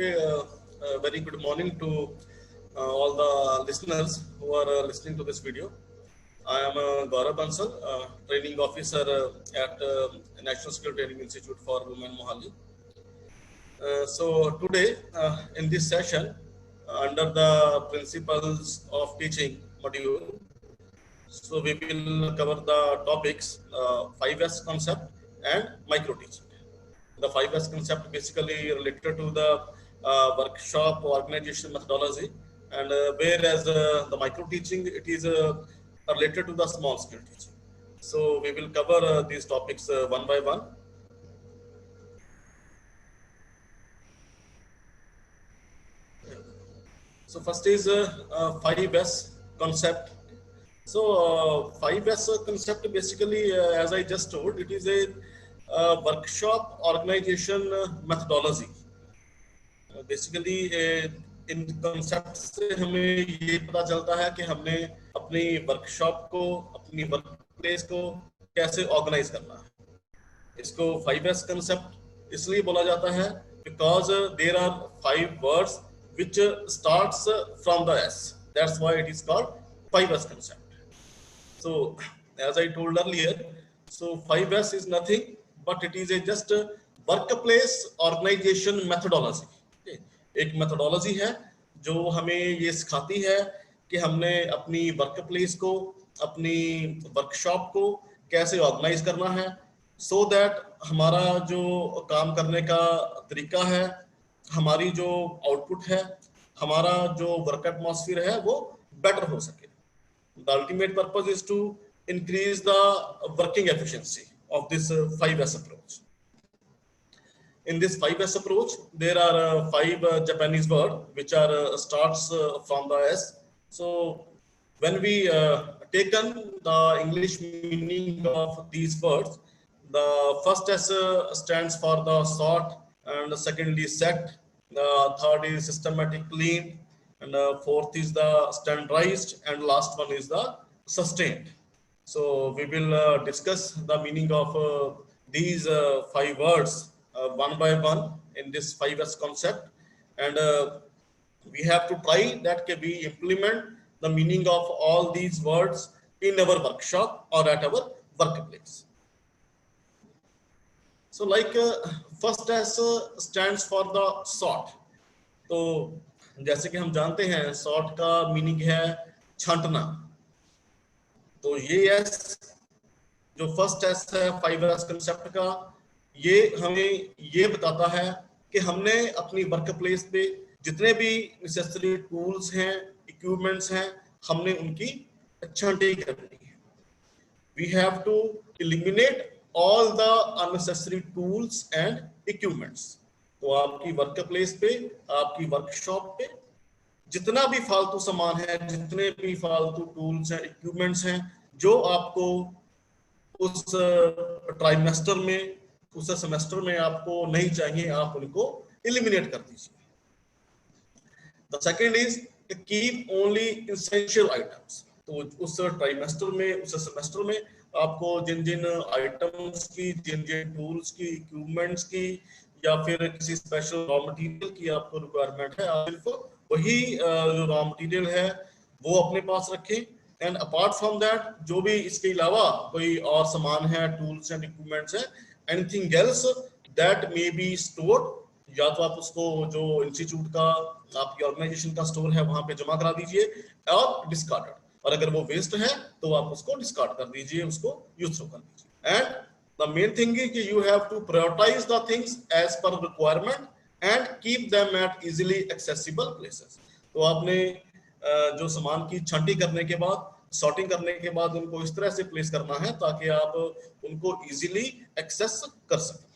Okay, very good morning to all the listeners who are listening to this video. I am Gaurav Bansal, training officer at National Skill Training Institute for Women, Mohali. So today in this session, under the principles of teaching module, so we will cover the topics 5S concept and micro teaching. The 5S concept basically related to the workshop organization methodology, and whereas the micro teaching, it is related to the small scale teaching. So we will cover these topics one by one. So first is 5S concept. So 5S concept basically, as I just told, it is a workshop organization methodology. Basically in concept से हमें ये पता चलता है कि हमने अपनी workshop को, अपनी वर्क प्लेस को कैसे ऑर्गेनाइज करना है। इसको 5S कंसेप्ट इसलिए बोला जाता है because there are 5 words which starts from the S. That's why it is called 5S concept. So as I told earlier, so 5S is nothing but it is a just workplace organization methodology. एक methodology है जो हमें ये सिखाती है कि हमने अपनी वर्क प्लेस को, अपनी वर्कशॉप को कैसे ऑर्गेनाइज करना है, सो दैट हमारा जो काम करने का तरीका है, हमारी जो आउटपुट है, हमारा जो वर्क एटमॉस्फेयर है वो बेटर हो सके। The ultimate purpose is to increase the working efficiency of this 5S approach. In this 5S approach, there are 5 Japanese words which are starts from the S. So when we taken the English meaning of these words, the first S stands for the sort, and secondly set, the third is systematic, clean, and fourth is the standardized, and last one is the sustained. So we will discuss the meaning of these 5 words one by one in this 5S concept, and we have to try that we implement the meaning of all these words in our workshop or at our workplace. So like first S stands for the sort. तो जैसे कि हम जानते हैं sort का meaning है छांटना, तो ये S जो फर्स्ट S है 5S कंसेप्ट का, ये हमें ये बताता है कि हमने अपनी वर्क प्लेस पे जितने भी नेसेसरी टूल्स हैं, इक्विपमेंट्स हैं, हमने उनकी छांटी करनी है. We have to eliminate all the unnecessary tools and equipments. तो आपकी वर्क प्लेस पे, आपकी वर्कशॉप पे जितना भी फालतू सामान है, जितने भी फालतू टूल्स हैं, इक्विपमेंट्स हैं, जो आपको उस ट्राइमेस्टर में, उस सेमेस्टर में आपको नहीं चाहिए, आप उनको एलिमिनेट कर दीजिए. The second is keep only essential items. तो उस ट्राइमेस्टर में, उस सेमेस्टर में आपको जिन जिन आइटम्स की, जिन जिन टूल्स की, इक्विपमेंट्स की या फिर किसी स्पेशल रॉ मटेरियल की आपको रिक्वायरमेंट है, आप सिर्फ वही जो रॉ मटेरियल है वो अपने पास रखें. एंड अपार्ट फ्रॉम दैट, जो भी इसके अलावा कोई और सामान है, टूल्स एंड इक्विपमेंट्स है, anything else that may be stored, या तो आप उसको जो इंस्टीट्यूट का, आपकी ऑर्गेनाइजेशन का स्टोर है वहां पे जमा करा दीजिए, और डिस्कार्डेड, और अगर वो वेस्ट है तो आप उसको डिस्कार्ड कर दीजिए, उसको यूज कर दीजिए. And the main thing is कि you have to prioritize the things as पर requirement and keep them at easily accessible places. तो आपने जो सामान की छांटी करने के बाद, सॉर्टिंग करने के बाद उनको इस तरह से प्लेस करना है ताकि आप उनको इजीली एक्सेस कर सकें.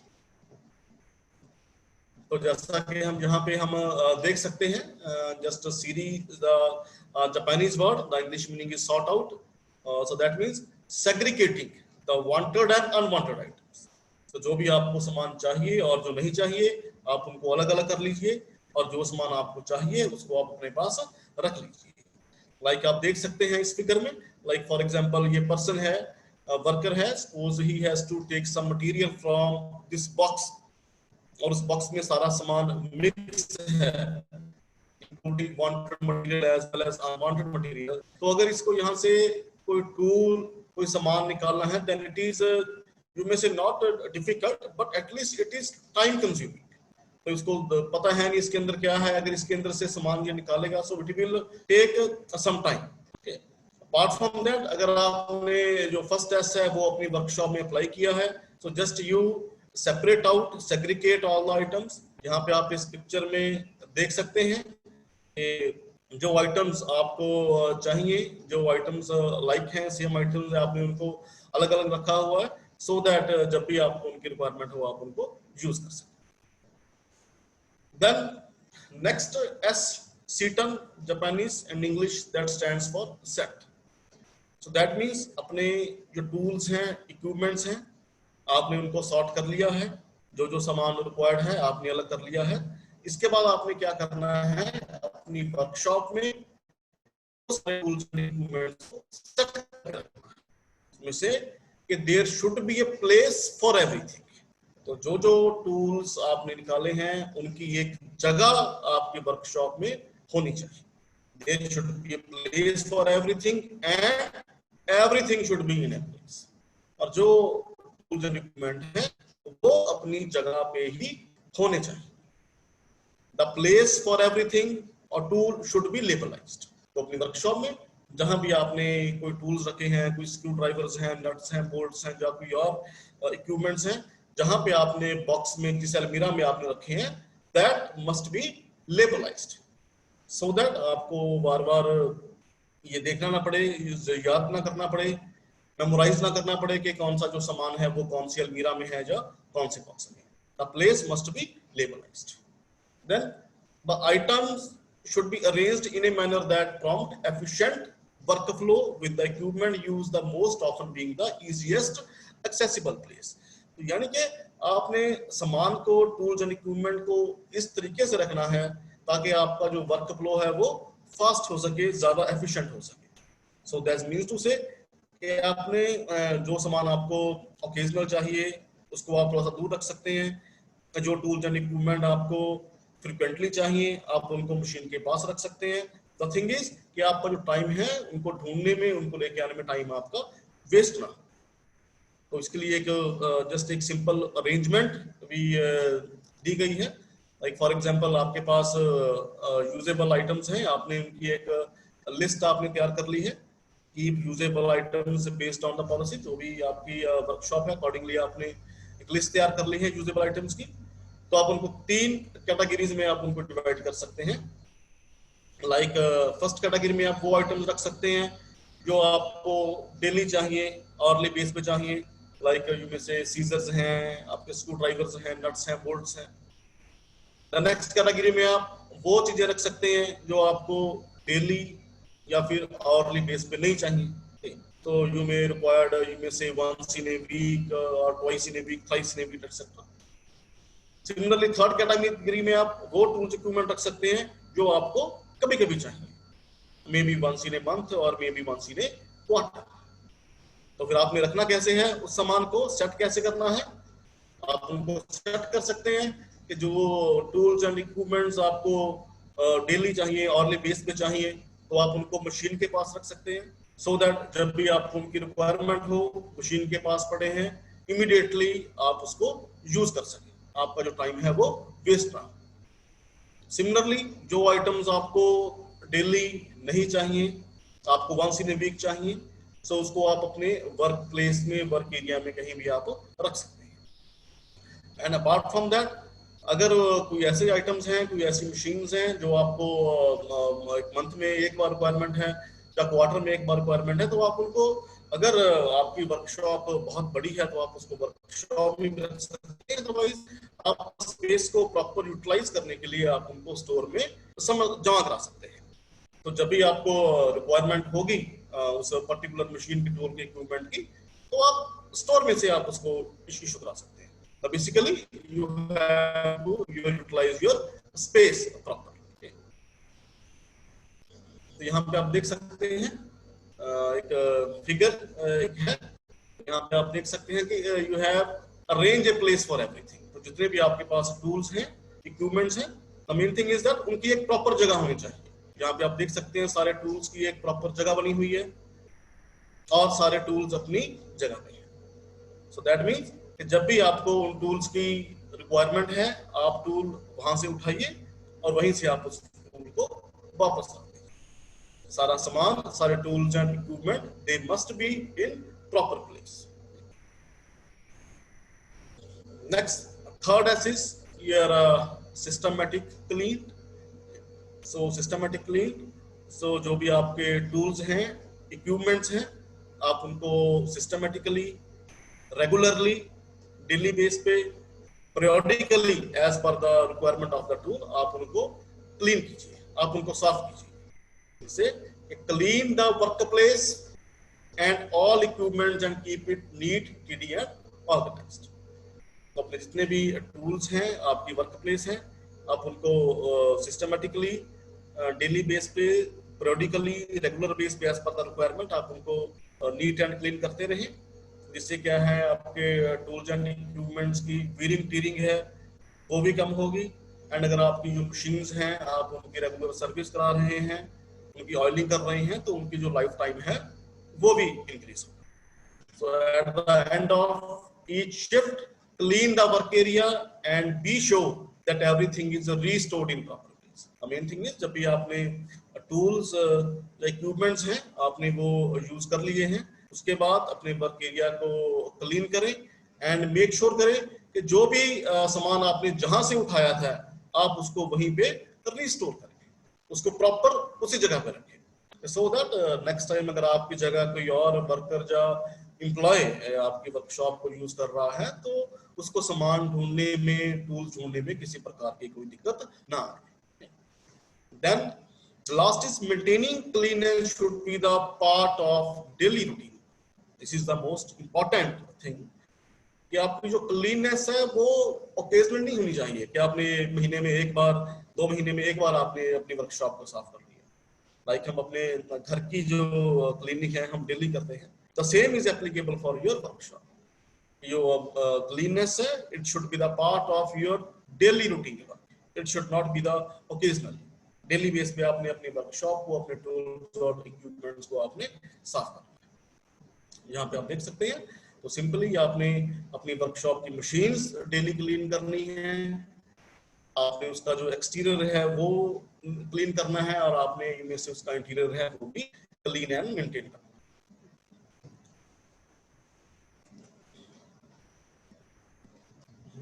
तो जैसा कि हम यहाँ पे हम देख सकते हैं, just series the Japanese word, the English meaning is sort out. So that means segregating the wanted and unwanted items. तो जो भी आपको सामान चाहिए और जो नहीं चाहिए, आप उनको अलग अलग कर लीजिए, और जो सामान आपको चाहिए उसको आप अपने पास रख लीजिए. लाइक आप देख सकते हैं इस फिगर में, लाइक फॉर एग्जांपल ये पर्सन है, वर्कर है, suppose he has to take some material from this box और उस बॉक्स में सारा सामान मिक्स है, including wanted material as well as unwanted material. तो अगर इसको यहाँ से कोई टूल, कोई सामान निकालना है, then it is you may say not difficult, but at least it is time consuming. तो इसको पता है नहीं इसके अंदर क्या है, अगर इसके अंदर से सामान ये निकालेगा so it will take some time. Apart from that, अगर आपने जो फर्स्ट टेस्ट है वो अपनी वर्कशॉप में अप्लाई किया है, so just you separate out, segregate all the items. यहाँ पे आप इस पिक्चर में देख सकते हैं कि जो आइटम्स आपको चाहिए, जो आइटम्स लाइक हैं, सेम आइटम्स आपने उनको अलग अलग रखा हुआ है, सो दैट जब भी आपको उनकी रिक्वायरमेंट हो आप उनको यूज कर सकते हैं। Then next, S, Seton, Japanese and English, that stands for set. So that means अपने जो tools हैं, equipments हैं, आपने उनको sort कर लिया है, जो जो सामान required है आपने अलग कर लिया है। इसके बाद आपने क्या करना है, अपनी workshop में tools and equipments को set करना है, उसमें से कि there should be a place for everything। तो जो जो टूल्स आपने निकाले हैं उनकी एक जगह आपकी वर्कशॉप में होनी चाहिए। There should be a place for everything and everything should be in a place। और जो टूल्स एंड इक्विपमेंट है वो अपनी जगह पे ही होने चाहिए। The place for everything और टूल should be labelized। तो अपनी वर्कशॉप में जहां भी आपने कोई टूल्स रखे हैं, कोई स्क्रू ड्राइवर्स हैं, नट्स हैं, बोल्ट्स हैं, या कोई और इक्विपमेंट्स हैं, जहां पे आपने बॉक्स में, जिस अलमीरा में आपने रखे हैं, that must be labelized, so that आपको बार बार ये देखना ना पड़े, याद ना करना पड़े, मेमोराइज ना करना पड़े कि कौन सा जो सामान है वो कौन सी अलमीरा में है या कौन से बॉक्स में। The place must be labelized. Then the items should be arranged in a manner that prompt efficient workflow with the equipment used the most often being the easiest accessible place। तो यानी कि आपने सामान को, tools and equipment को इस तरीके से रखना है ताकि आपका जो वर्क फ्लो है वो फास्ट हो सके, ज्यादा एफिशिएंट हो सके। सो दैट मींस टू से कि आपने जो सामान आपको ओकेजनल चाहिए उसको आप थोड़ा सा दूर रख सकते हैं, जो टूल्स एंड इक्विपमेंट आपको फ्रिक्वेंटली चाहिए आप उनको मशीन के पास रख सकते हैं। द थिंग इज कि आपका जो टाइम है उनको ढूंढने में, उनको लेके आने में टाइम आपका वेस्ट ना। तो इसके लिए एक जस्ट एक सिंपल अरेंजमेंट भी दी गई है। लाइक फॉर एग्जांपल आपके पास यूजेबल आइटम्स हैं, आपने उनकी एक लिस्ट आपने तैयार कर ली है कि usable items based on the policy, जो भी आपकी वर्कशॉप है अकॉर्डिंगली आपने एक लिस्ट तैयार कर ली है यूजेबल आइटम्स की। तो आप उनको 3 कैटेगरीज में आप उनको डिवाइड कर सकते हैं। लाइक फर्स्ट कैटेगरी में आप वो आइटम्स रख सकते हैं जो आपको डेली चाहिए, ऑर्ली बेस पे चाहिए, लाइक यू में से सीजर्स हैं, आपके स्क्रू ड्राइवर्स हैं, नट्स हैं, बोल्ट्स हैं। द नेक्स्ट कैटेगरी में आप वो चीजें रख सकते हैं जो आपको डेली या फिर ऑर्ली बेस पे नहीं चाहिए। तो यू मे रिक्वायर्ड, यू में से वंस इन ए वीक और twice in a week, thrice in a week etcetera. Similarly third category में आप वो टूल्स इक्विपमेंट रख सकते हैं जो आपको कभी कभी चाहिए, may be once in a month और may be once in a quarter. तो फिर आपने रखना कैसे है, उस सामान को सेट कैसे करना है, आप उनको सेट कर सकते हैं कि जो टूल्स एंड इक्विपमेंट्स आपको डेली चाहिए, ऑर्ली बेस पे चाहिए, तो आप उनको मशीन के पास रख सकते हैं, सो दैट जब भी आपको उनकी रिक्वायरमेंट हो, मशीन के पास पड़े हैं, इमीडिएटली आप उसको यूज कर सकें, आपका जो टाइम है वो वेस्ट ना। सिमिलरली जो आइटम्स आपको डेली नहीं चाहिए, आपको वंस इन ए वीक चाहिए, सो उसको आप अपने वर्क प्लेस में, वर्क एरिया में कहीं भी आप रख सकते हैं। एंड अपार्ट फ्रॉम दैट, अगर कोई ऐसे आइटम्स हैं, कोई ऐसी मशीन्स हैं जो आपको एक मंथ में एक बार रिक्वायरमेंट है या क्वार्टर में एक बार रिक्वायरमेंट है, तो आप उनको, अगर आपकी वर्कशॉप बहुत बड़ी है तो आप उसको वर्कशॉप में रख सकते हैं, अदरवाइज आप स्पेस को प्रॉपर यूटिलाइज करने के लिए आप उनको स्टोर में जमा करा सकते हैं। तो जब भी आपको रिक्वायरमेंट होगी उस पर्टिकुलर मशीन की, टूल के, इक्विपमेंट की, तो आप स्टोर में से आप उसको इशू करा सकते हैं। तो basically you have to utilise your space proper. तो यहाँ पे आप देख सकते हैं एक फिगर एक है, यहाँ पे आप देख सकते हैं कि you have arrange a place for everything. तो जितने भी आपके पास टूल्स हैं, इक्विपमेंट्स हैं, the main thing is that उनकी एक प्रॉपर जगह होनी चाहिए। यहाँ पे आप देख सकते हैं सारे टूल्स की एक प्रॉपर जगह बनी हुई है और सारे टूल्स अपनी जगह पे हैं। सो दैट मीन्स कि जब भी आपको उन टूल्स की रिक्वायरमेंट है, आप टूल वहां से उठाइए और वहीं से आप उस टूल को वापस रखिए। सारा सामान, सारे tools and equipment, they must be in proper place. Next, third S is your systematic clean. So systematic clean, so जो भी आपके टूल्स हैं, इक्विपमेंट्स हैं, आप उनको सिस्टमैटिकली, रेगुलरली, डेली बेस पे, periodically as per the requirement of the tool, आप उनको क्लीन कीजिए, आप उनको साफ कीजिए। इससे clean the work place and all equipments and keep it neat, tidy and organized। तो अपने जितने भी टूल्स हैं, आपकी वर्क प्लेस है, आप उनको सिस्टमेटिकली, डेली बेस पे, periodically, रेगुलर बेस पे, एज पर द रिक्वायरमेंट, आप उनको नीट एंड क्लीन करते रहें। जिससे क्या है, आपके टूल्स एंड इक्विपमेंट्स की वीरिंग टीयरिंग है वो भी कम होगी। एंड अगर आपकी जो मशीन्स हैं, आप उनकी रेगुलर सर्विस करा रहे हैं, उनकी ऑयलिंग कर रहे हैं, तो उनकी जो लाइफ टाइम है वो भी इंक्रीज होगा। So at the end of each shift, clean the work area and be sure that everything is restored in proper place. The main thing is, जब भी आपने टूल्स या इक्विपमेंट्स हैं आपने वो यूज कर लिए हैं, उसके बाद अपने वर्क एरिया को क्लीन करें एंड मेक श्योर करें कि जो भी सामान आपने जहां से उठाया था, आप उसको वहीं पे रिस्टोर करें, उसको प्रॉपर उसी जगह पे रखें। सो दैट नेक्स्ट टाइम अगर आपकी जगह कोई और वर्कर या एम्प्लॉय आपकी वर्कशॉप को यूज कर रहा है, तो उसको सामान ढूंढने में, टूल्स ढूंढने में किसी प्रकार की कोई दिक्कत ना आए। Then last is maintaining cleanness should be the part of daily routine. This is the most important thing कि आपकी जो क्लीननेस है वो ओकेजनल नहीं होनी चाहिए कि आपने महीने में एक बार, 2 महीने में एक बार आपने अपनी वर्कशॉप को साफ कर लिया। लाइक हम अपने घर की जो क्लीनिंग है हम डेली करते हैं, the same is applicable for your workshop. जो क्लीननेस है, it should be the part of your daily routine, it should not be the occasional. Daily base पे आपने अपनी वर्कशॉप को, अपने टूल्स और इक्विपमेंट्स को आपने साफ करना। यहाँ पे आप देख सकते हैं, तो सिंपली आपने अपनी वर्कशॉप की मशीन्स डेली क्लीन करनी है, आपने उसका जो एक्सटीरियर है वो क्लीन करना है, और आपने इनमें से उसका इंटीरियर है वो भी क्लीन एंड मेंटेन करना है।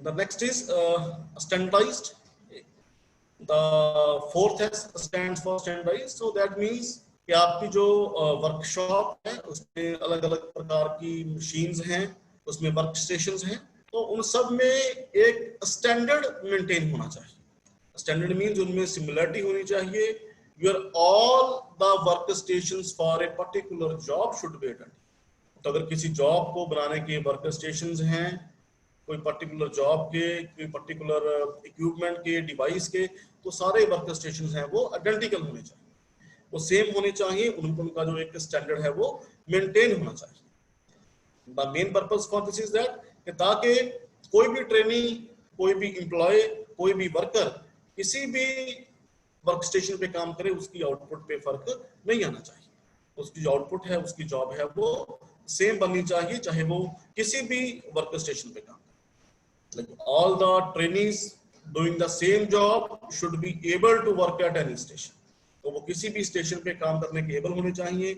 The next is standardized. The fourth S stands for standardized. So that means कि आपकी जो वर्कशॉप है उसमें अलग अलग प्रकार की मशीन्स हैं, उसमें वर्क स्टेशंस हैं, तो उन सब में एक स्टैंडर्ड मेंटेन होना चाहिए। स्टैंडर्ड मीन्स उनमें सिमिलरिटी होनी चाहिए। Your all the work stations for a particular job should be attend. तो अगर किसी जॉब को बनाने के वर्क स्टेशंस हैं, कोई पर्टिकुलर जॉब के, कोई पर्टिकुलर इक्विपमेंट के, डिवाइस के, तो सारे वर्क स्टेशंस हैं वो आइडेंटिकल होने चाहिए, वो सेम होने चाहिए, उनका जो एक स्टैंडर्ड है वो मेंटेन होना चाहिए। The main purpose for this is that ताकि कोई भी ट्रेनी, कोई भी एम्प्लॉय, कोई भी वर्कर किसी भी वर्क स्टेशन पे काम करे, उसकी आउटपुट पे फर्क नहीं आना चाहिए। उसकी जो आउटपुट है, उसकी जॉब है वो सेम बननी चाहिए, चाहे वो किसी भी वर्क स्टेशन पे काम करे। Like all the trainees doing the same job should be able to work at any station। तो वो किसी भी स्टेशन पे काम करने के एबल होने चाहिए।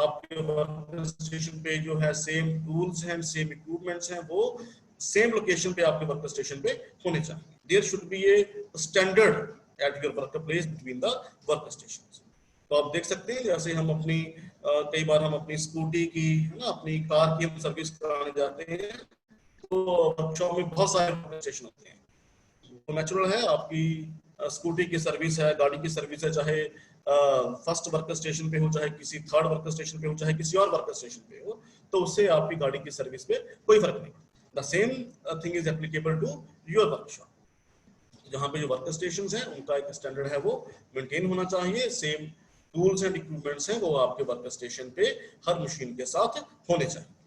आपके वर्क स्टेशन पे जो है सेम टूल्स हैं, सेम इक्विपमेंट्स हैं, वो सेम लोकेशन पे आपके वर्क स्टेशन पे होने चाहिए। There should be a standard at your work place between the work stations. तो आप देख सकते हैं, जैसे हम अपनी कई बार हम अपनी स्कूटी की, ना, अपनी कार की हम सर्विस कराने जाते हैं, तो वर्कशॉप में बहुत सारे वर्क स्टेशन होते हैं। तो नेचुरल है, आपकी स्कूटी की सर्विस है, गाड़ी की सर्विस है, चाहे फर्स्ट वर्क स्टेशन पे हो, चाहे किसी थर्ड वर्क स्टेशन पे हो, चाहे किसी और वर्क स्टेशन पे हो, तो उससे आपकी गाड़ी की सर्विस पे कोई फर्क नहीं। The same thing is applicable to your workshop. जहाँ पे जो वर्क स्टेशन हैं उनका एक स्टैंडर्ड है वो मेंटेन होना चाहिए, सेम टूल्स एंड इक्विपमेंट्स हैं वो आपके वर्क स्टेशन पे हर मशीन के साथ होने चाहिए।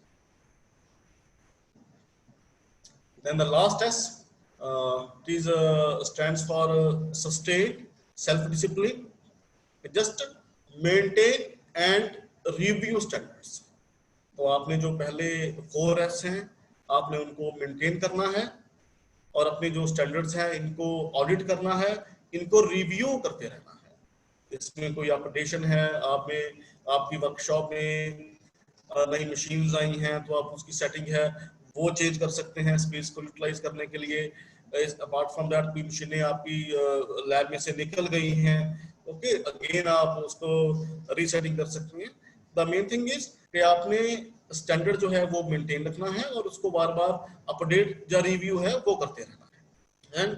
Then the last S, it is stands for sustained self-discipline, just maintain and review standards. तो आपने जो पहले 4S हैं आपने उनको मेंटेन करना है और अपने जो स्टैंडर्ड्स हैं इनको ऑडिट करना है, इनको रिव्यू करते रहना है। इसमें कोई अपडेशन है, आप में आपकी वर्कशॉप में नई मशीन्स आई हैं तो आप उसकी सेटिंग है वो चेंज कर सकते हैं स्पेस को यूटिलाइज करने के लिए। अपार्ट फ्रॉम दैट कोई मशीनें आपकी लैब में से निकल गई हैं, ओके, अगेन आप उसको रीसेटिंग कर सकते हैं। द मेन थिंग इज कि आपने स्टैंडर्ड जो है वो मेंटेन रखना है और उसको बार बार अपडेट या रिव्यू है वो करते रहना है। And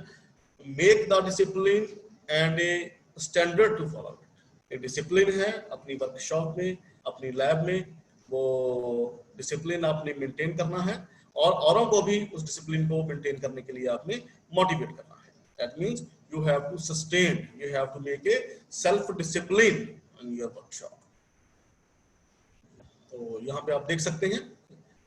make the discipline and a standard to follow it. एक डिसिप्लिन है अपनी वर्कशॉप में, अपनी लैब में, वो डिसिप्लिन आपने मेंटेन करना है और औरों को भी उस डिसिप्लिन को मेंटेन करने के लिए आपने मोटिवेट करना है। That means you have to sustain, you have to make a self discipline in your workshop. तो यहाँ पे आप देख सकते हैं,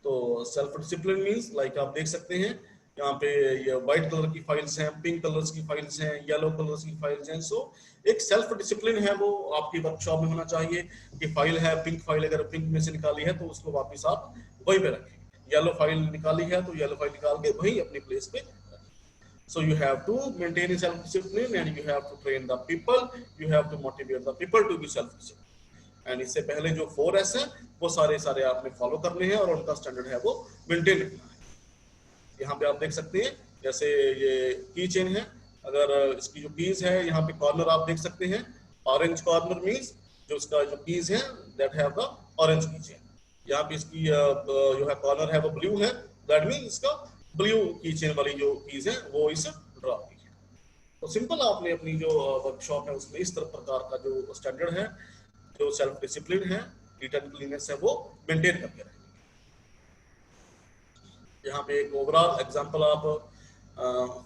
तो सेल्फ डिसिप्लिन मींस लाइक आप देख सकते हैं यहाँ पे ये व्हाइट कलर की फाइल्स हैं, पिंक कलर्स की फाइल्स हैं, येलो कलर्स की फाइल्स हैं। सो एक सेल्फ डिसिप्लिन है वो आपकी वर्कशॉप में होना चाहिए कि फाइल है पिंक फाइल, अगर पिंक में से निकाली है तो उसको वापस आप वहीं पे रखें, येलो फाइल निकाली है तो येलो फाइल निकाल के वहीं अपनी प्लेस पे। So you have to maintain self-discipline and you have to train the people, you have to motivate the people to be self-disciplined. And इससे पहले जो 4S है वो सारे आपने फॉलो करने हैं और उनका स्टैंडर्ड है वो मेंटेन रखना है। यहाँ पे आप देख सकते हैं जैसे ये की चेन है, अगर इसकी जो कीज है यहाँ पे कॉर्नर आप देख सकते हैं, ऑरेंज कॉर्नर मींस जो इसका जो कीज है दैट हैव द ऑरेंज की चेन। यहाँ पे इसकी जो है कॉर्नर है वो ब्लू है, दैट मीन इसका ब्लू की चेन वाली जो कीज है वो इस ड्रॉप की है। तो सिंपल आपने अपनी जो वर्कशॉप है उसमें इस तरह प्रकार का जो स्टैंडर्ड है, जो सेल्फ डिसिप्लिन है, नीट एंड क्लीननेस है वो मेंटेन करके रहेंगे। यहाँ पे एक ओवरऑल एग्जांपल आप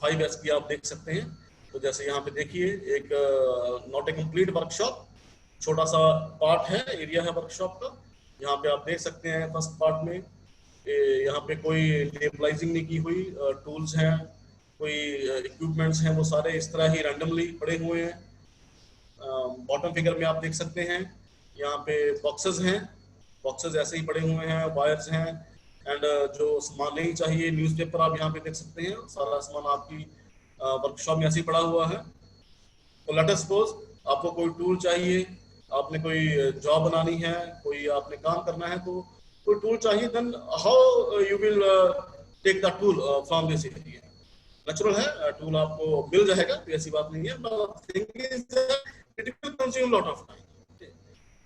5S की आप देख सकते हैं। तो जैसे यहाँ पे देखिए एक नॉट ए कंप्लीट वर्कशॉप, छोटा सा पार्ट है, एरिया है वर्कशॉप का। यहाँ पे आप देख सकते हैं फर्स्ट पार्ट में यहाँ पे कोई लेबलाइजिंग नहीं की हुई, टूल्स हैं, कोई इक्विपमेंट्स हैं, वो सारे इस तरह ही रैंडमली पड़े हुए हैं। बॉटम फिगर में आप देख सकते हैं यहाँ पे बॉक्सेस हैं, बॉक्सेस ऐसे ही पड़े हुए हैं, वायर्स हैं एंड जो सामान नहीं चाहिए, न्यूज़पेपर आप यहाँ पे देख सकते हैं, सारा सामान आपकी वर्कशॉप में ऐसे ही पड़ा हुआ है। तो लेट अस सपोज आपको कोई टूल चाहिए, आपने कोई जॉब बनानी है, कोई आपने काम करना है, तो कोई टूल चाहिए, then how you will take the tool from this area. Natural है टूल आपको मिल जाएगा, कोई ऐसी बात नहीं है, but thing is it will consume lot of time,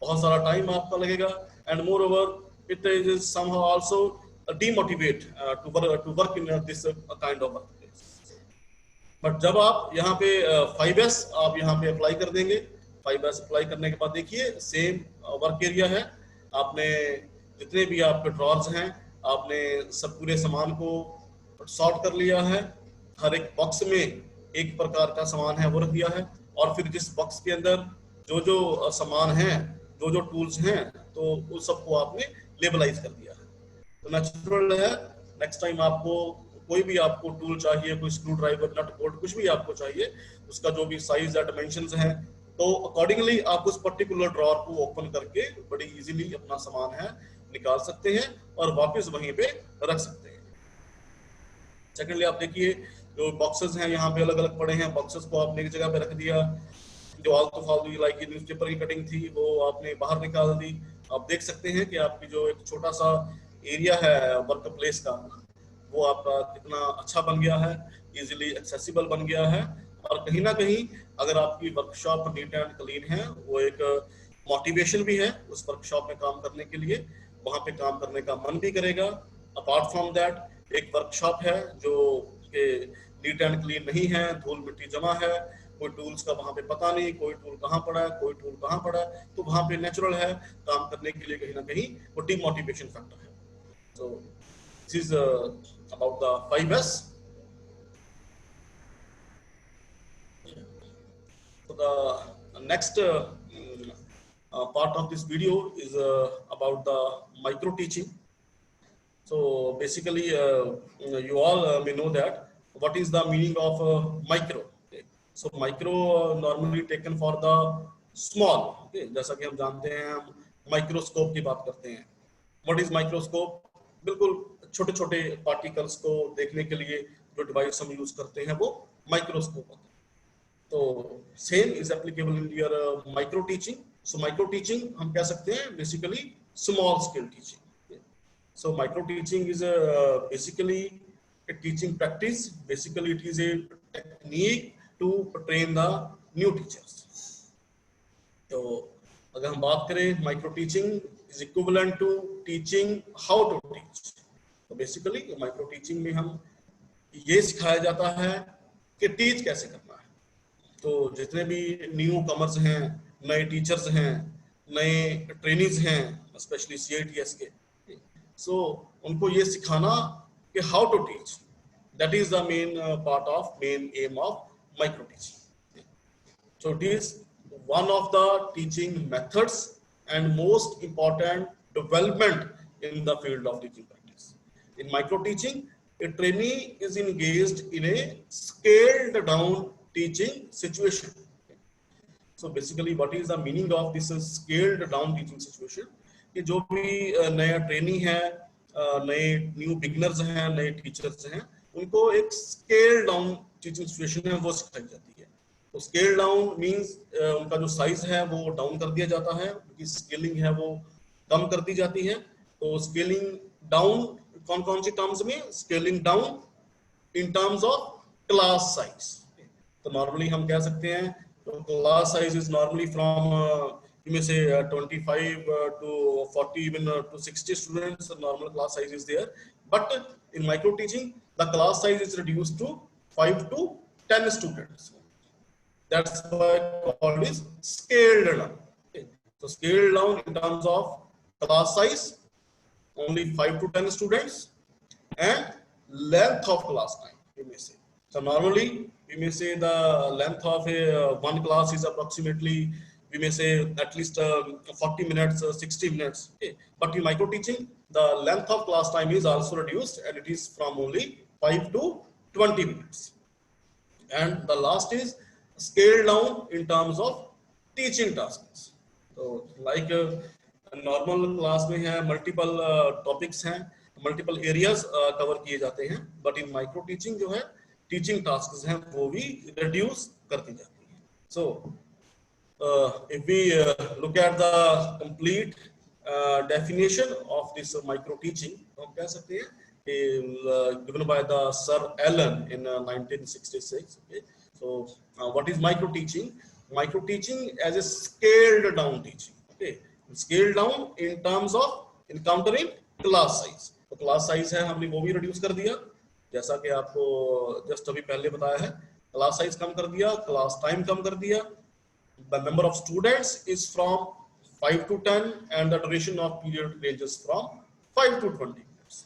बहुत सारा टाइम आपका लगेगा and moreover it is somehow also demotivate to work in this kind of work. But जब आप यहाँ पे 5S आप यहाँ पे अप्लाई कर देंगे, 5S अप्लाई करने के बाद देखिए सेम वर्क एरिया है, आपने जितने भी आपके ड्रॉर्स हैं आपने सब पूरे सामान को सॉर्ट कर लिया है, हर एक बॉक्स में एक प्रकार का सामान है वो रख दिया है, और फिर जिस बॉक्स के अंदर जो जो सामान है, जो जो टूल्स हैं, तो उस सबको आपने लेबलाइज कर दिया है। तो नेचुरल है नेक्स्ट टाइम आपको कोई भी आपको टूल चाहिए, कोई स्क्रू ड्राइवर, नट बोल्ट, कुछ भी आपको चाहिए, उसका जो भी साइज या डायमेंशंस हैं, तो अकॉर्डिंगली आप उस पर्टिकुलर ड्रॉर को ओपन करके बड़ी इजीली अपना सामान है निकाल सकते हैं और वापस वहीं पे रख सकते हैं। सेकेंडली आप देखिए जो बॉक्सेस हैं यहाँ पे अलग अलग पड़े हैं, बॉक्सेस को आपने एक जगह पे रख दिया, जो आलतू फालतू लाइक न्यूज़पेपर की कटिंग थी वो आपने बाहर निकाल दी। आप देख सकते हैं कि आपकी जो एक छोटा सा एरिया है वर्क प्लेस का, वो आपका कितना अच्छा बन गया है, इजीली एक्सेसिबल बन गया है, और कहीं ना कहीं अगर आपकी वर्कशॉप नीट एंड क्लीन है, वो एक मोटिवेशन भी है उस वर्कशॉप में काम करने के लिए, वहां पे काम करने का मन भी करेगा। अपार्ट फ्रॉम दैट एक वर्कशॉप है जो नीट एंड क्लीन नहीं है, धूल मिट्टी जमा है, कोई टूल्स का वहां पे पता नहीं, कोई टूल कहाँ पड़ा है, कोई टूल कहाँ पड़ा है, तो वहां पे नेचुरल है काम करने के लिए कहीं ना कहीं वो डिमोटिवेशन फैक्टर है। So this is about the 5S. So the next part of this video is about the micro teaching. So basically you all may know that what is the meaning of micro? Okay. So micro normally taken for the small. Okay. जैसा कि हम जानते हैं, हम microscope की बात करते हैं. What is microscope? बिल्कुल छोटे छोटे पार्टिकल्स को देखने के लिए जो डिवाइस हम यूज करते हैं वो माइक्रोस्कोप होता है. तो same is applicable in your micro teaching. So micro teaching हम कह सकते हैं basically small scale teaching. So micro teaching is basically a teaching practice. Basically it is a technique to train the new teachers. तो अगर हम बात करें, micro teaching is equivalent to teaching how to teach. तो basically micro teaching में हम ये सिखाया जाता है कि टीच कैसे करना है. तो जितने भी न्यू कमर्स हैं, नए टीचर्स हैं, नए ट्रेनिंग्स हैं, स्पेशली CITS के, सो उनको ये सिखाना कि how to teach. That is the main aim of micro teaching. So it is one of the teaching methods and most important development in the field of teaching practice. In micro teaching, a trainee is engaged in a scaled down teaching situation. So basically what is the meaning of this scaled down teaching situation? कि जो भी नया trainee है, नए new beginners हैं, नए teachers हैं, उनको एक स्केल डाउन टीचिंग सिचुएशन है वो सिखाई जाती है. तो स्केल डाउन मींस उनका जो साइज है वो डाउन कर दिया जाता है, उनकी स्केलिंग है वो कम कर दी जाती है. तो स्केलिंग डाउन कौन कौन सी टर्म्स में? Scaling down in terms of class size. तो नॉर्मली हम कह सकते हैं तो class size is normally from you may say 25 to 40 even to 60 students. Normal class size is there, but in micro teaching the class size is reduced to 5 to 10 students. That's why called is scaled down. Okay. So scaled down in terms of class size, only 5 to 10 students, and length of class time, you may say. So normally we may say the length of one class is approximately, we may say at least 40 minutes, 60 minutes. Okay. But in micro teaching, the length of class time is also reduced, and it is from only 5 to 20 minutes. And the last is scaled down in terms of teaching tasks. So like normal class में है, multiple topics हैं, multiple areas cover किए जाते हैं, but in micro teaching जो है teaching tasks हैं वो भी reduce कर दी जाती है. So if we look at the complete definition of this micro teaching, हम कह सकते हैं given by the Sir Allen in 1966. Okay. So what is micro teaching? Micro teaching as a scaled down teaching. Okay, scaled down in terms of encountering class size. तो class size है हमने वो भी reduce कर दिया, जैसा कि आपको just अभी पहले बताया है. class size कम कर दिया, class time कम कर दिया. The number of students is from 5 to 10 and the duration of period ranges from 5 to 20 minutes.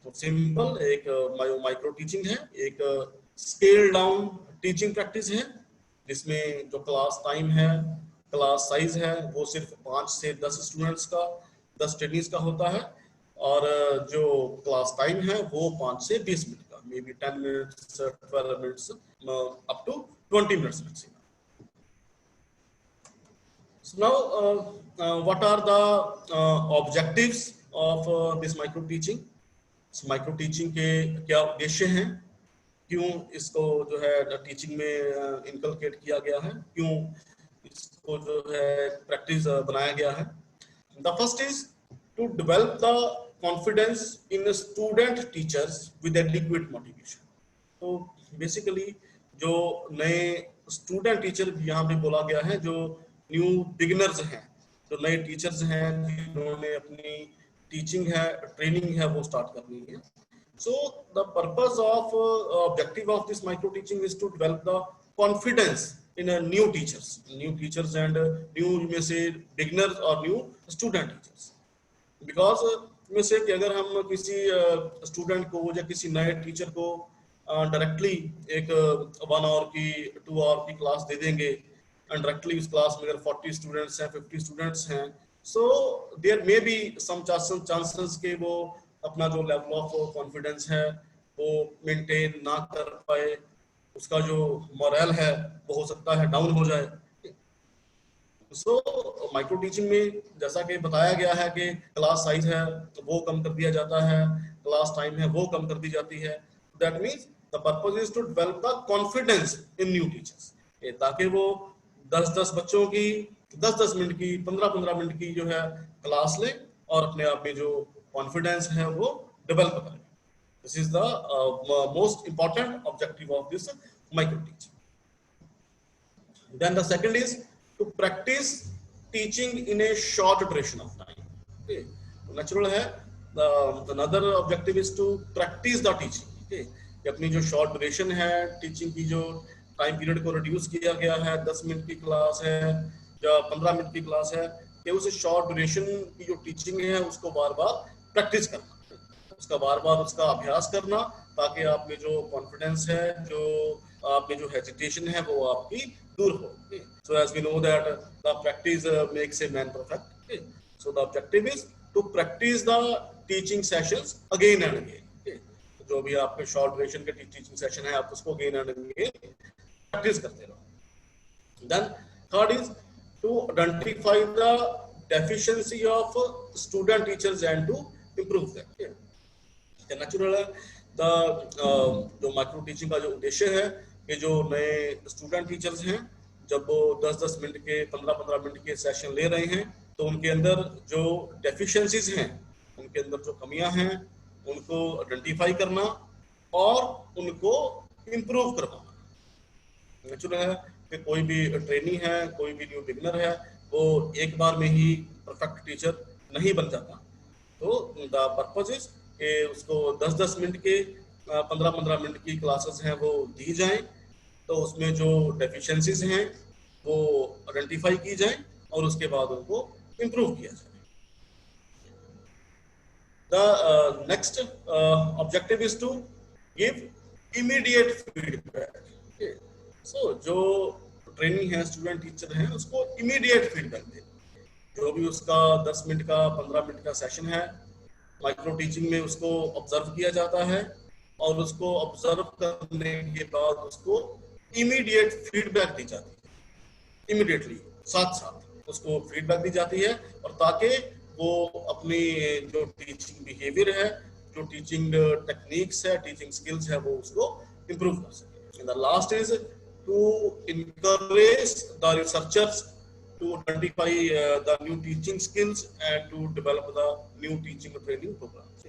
तो simple एक micro teaching है, एक scale down teaching practice है, जिसमें जो class time है, class size है, वो सिर्फ 5 से 10 students का, 10 trainees का होता है, और जो class time है वो 5 से 20 मिनट का, maybe 10 minutes, 12 minutes, up to 20 minutes maximum. So now, what are the objectives of this micro teaching? So micro teaching के क्या उद्देश्य हैं? क्यों इसको जो है टीचिंग में इनकलकेट किया गया है? क्यों इसको जो है प्रैक्टिस बनाया गया है? The first is to develop the confidence in the student teachers with adequate motivation. तो बेसिकली जो नए स्टूडेंट टीचर यहाँ पे बोला गया है, जो न्यू बिगिनर्स हैं, जो नए टीचर्स हैं जिन्होंने अपनी टीचिंग है, ट्रेनिंग है वो स्टार्ट करनी है. So the purpose of objective of this micro teaching is to develop the confidence in new teachers and new, you may say, beginners or new student teachers. Because you may say कि अगर हम किसी student को या किसी नए teacher को directly एक 1 hour की 2 hour की क्लास दे देंगे, and directly उस क्लास में अगर 40 स्टूडेंट्स हैं, 50 स्टूडेंट्स हैं, so there may be some chances के वो अपना जो लेवल ऑफ कॉन्फिडेंस है वो मेंटेन ना कर पाए, उसका जो मोरल है वो हो सकता है डाउन हो जाए। सो माइक्रो टीचिंग में जैसा कि बताया गया है कि क्लास साइज है तो वो कम कर दिया जाता है, क्लास टाइम है वो कम कर दी जाती है। That means the purpose is to develop the confidence in new teachers, ताकि वो 10-10 बच्चों की 10-10 मिनट की 15-15 मिनट की जो है क्लास ले और अपने आप में जो कॉन्फिडेंस है वो डेवलप करें। This is the most important objective of this micro teaching. Then the second is to practice teaching in a short duration of time. Okay, natural है. Another objective is to practice the teaching. Okay, कि अपनी जो short duration है teaching की, जो time period को reduce किया गया है, 10 मिनट की क्लास है या 15 मिनट की क्लास है, कि उस short duration की जो teaching है उसको बार-बार practice करना, उसका बार-बार उसका अभ्यास करना, ताकि आप में जो confidence है, जो आप में जो hesitation है वो आपकी दूर हो। So as we know that the practice makes a man perfect. Okay. So the objective is to practice the teaching sessions again and again. Okay. जो भी आपके short duration के teaching session है आप उसको again and again practice करते रहो। Then third is to identify the deficiency of student teachers and to improve them. Okay. Natural है जो माइक्रो टीचिंग का जो उद्देश्य है कि जो नए स्टूडेंट टीचर्स हैं जब वो 10-10 मिनट के 15-15 मिनट के सेशन ले रहे हैं तो उनके अंदर जो डेफिशिएंसीज हैं, उनके अंदर जो कमियां हैं उनको आइडेंटिफाई करना और उनको इम्प्रूव करवाना। नेचुरल है कि कोई भी ट्रेनी है, कोई भी न्यू बिगिनर है, वो एक बार में ही परफेक्ट टीचर नहीं बन जाता। तो द पर्पज इज कि उसको 10-10 मिनट के 15-15 मिनट की क्लासेस हैं वो दी जाएं, तो उसमें जो डेफिशिएंसीज हैं वो आइडेंटिफाई की जाए और उसके बाद उनको इम्प्रूव किया जाए। The next objective is to give immediate feedback. So जो ट्रेनिंग है, स्टूडेंट टीचर है, उसको इमीडिएट फीडबैक दे। जो भी उसका 10 मिनट का 15 मिनट का सेशन है, माइक्रो टीचिंग में उसको ऑब्जर्व किया जाता है और उसको ऑब्जर्व करने के बाद उसको इमीडिएट फीडबैक दी जाती है। इमीडिएटली साथ उसको फीडबैक दी जाती है और ताकि वो अपनी जो टीचिंग बिहेवियर है, जो टीचिंग टेक्निक्स है, टीचिंग स्किल्स है, वो उसको इम्प्रूव कर सके। And the last is to encourage the researchers to identify the new teaching skills and to develop the new teaching and training programs.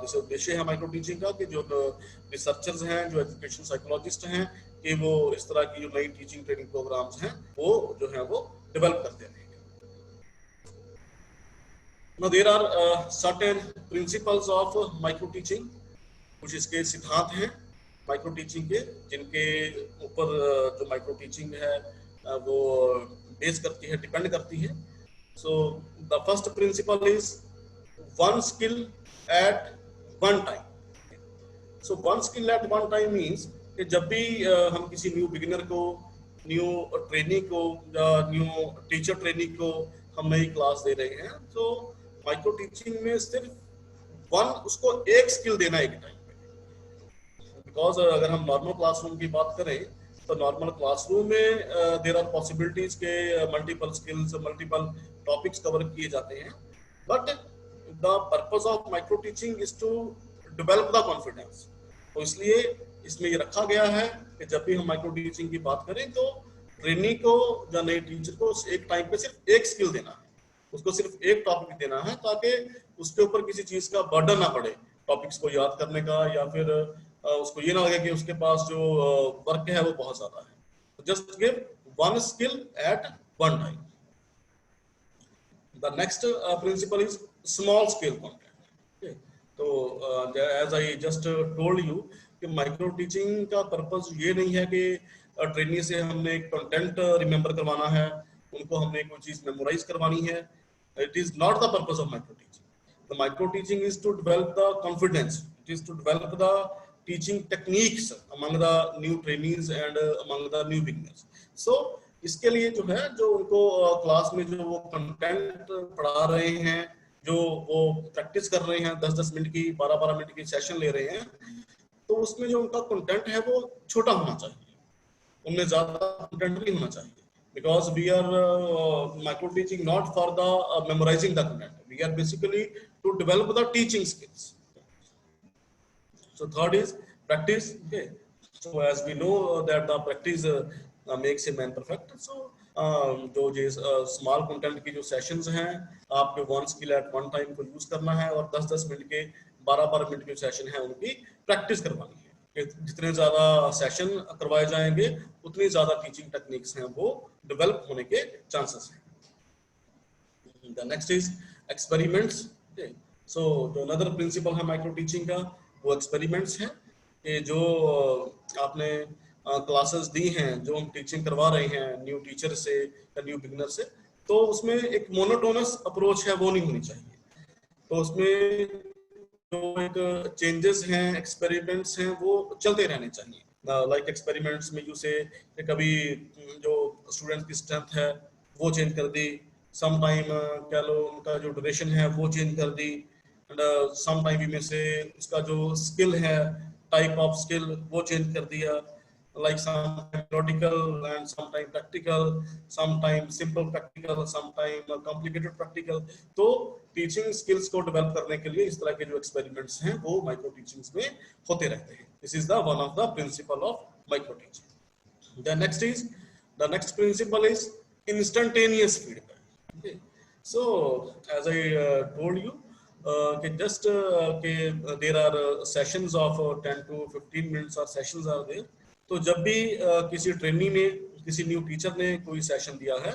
जैसे उद्देश्य है माइक्रो टीचिंग का कि जो रिसर्चर्स हैं, जो एजुकेशन साइकोलॉजिस्ट हैं, कि वो इस तरह की जो नई टीचिंग ट्रेनिंग प्रोग्राम्स हैं वो जो है वो डेवलप करते रहेंगे। Now there are certain principles of micro teaching, कुछ इसके सिद्धांत हैं माइक्रो टीचिंग के, जिनके ऊपर जो माइक्रो टीचिंग है वो बेस करती है, डिपेंड करती है। So the first principle is one skill at one time. So one skill at one time means कि जब भी हम किसी न्यू बिगिनर को, न्यू ट्रेनी को या न्यू टीचर ट्रेनी को हम नई क्लास दे रहे हैं, तो माइक्रो टीचिंग में सिर्फ उसको एक स्किल देना एक टाइम पे। बिकॉज अगर हम नॉर्मल क्लासरूम की बात करें तो नॉर्मल क्लासरूम में देयर आर पॉसिबिलिटीज के multiple skills, multiple topics cover किए जाते हैं, but the purpose of micro teaching is to develop the confidence. तो इसलिए इसमें ये रखा गया है कि जब भी हम माइक्रो टीचिंग की बात करें तो ट्रेनी को या नए टीचर को एक टाइम पे सिर्फ एक स्किल देना है, उसको सिर्फ एक टॉपिक देना है, ताकि उसके ऊपर किसी चीज का बर्डन ना पड़े टॉपिक्स को याद करने का, या फिर उसको ये ना लगे कि उसके पास जो वर्क है वो बहुत ज्यादा है। Just give one skill at one time. The next principle is small scale content. तो as I just told you कि माइक्रो टीचिंग का पर्पस ये नहीं है कि ट्रेनी से हमने कंटेंट रिमेंबर करवाना है, उनको हमने कोई चीज मेमोराइज करवानी है। It is not the purpose of micro teaching. The micro teaching is to develop the confidence, it is to develop the teaching techniques among the new trainees and among the new beginners. So इसके लिए जो है, जो उनको class में जो वो content पढ़ा रहे हैं, जो वो प्रैक्टिस कर रहे हैं, 10-10 मिनट की 12-12 मिनट की सेशन ले रहे हैं, तो उसमें जो उनका कंटेंट है वो छोटा होना चाहिए, उनमें ज्यादा कंटेंट नहीं होना चाहिए, because we are micro teaching not for the memorizing the content, we are basically to develop the teaching skills. So third is practice. Okay, so as we know that the practice makes a man perfect. So जो ये small content की जो sessions हैं, आपके one skill at one time को use करना है और 10-10 मिनट के 12-12 मिनट के सेशन है उनकी प्रैक्टिस करवानी है। जितने ज्यादा सेशन करवाए जाएंगे उतनी ज्यादा टीचिंग टेक्निक्स हैं वो डेवलप होने के चांसेस हैं। The next is experiments. So जो अनदर प्रिंसिपल है माइक्रो टीचिंग का वो एक्सपेरिमेंट्स है कि जो आपने क्लासेस दी हैं, जो हम टीचिंग करवा रहे हैं न्यू टीचर से या न्यू बिगिनर से, तो उसमें एक मोनोटोनस अप्रोच है वो नहीं होनी चाहिए। तो उसमें जो एक चेंजेस हैं, एक्सपेरिमेंट्स हैं, वो चलते रहने चाहिए। लाइक एक्सपेरिमेंट्स में जैसे कभी जो स्टूडेंट की स्ट्रेंथ है वो चेंज कर दी, सम टाइम कह लो उनका जो ड्यूरेशन है वो चेंज कर दी, एंड सम टाइम में से उसका जो स्किल है, टाइप ऑफ स्किल वो चेंज कर दिया, like sometimes theoretical and sometimes practical, sometimes simple practical, sometimes complicated practical। तो टीचिंग स्किल्स को डेवलप करने के लिए इस तरह के जो एक्सपेरिमेंट्स हैं वो माइक्रो टीचिंग्स में होते रहते हैं। This is the one of the principle of micro teaching. The next principle is instantaneous feedback. So as I told you कि जस्ट कि there are sessions of 10 to 15 minutes और sessions are there. तो जब भी किसी trainee ने, किसी new teacher ने कोई सेशन दिया है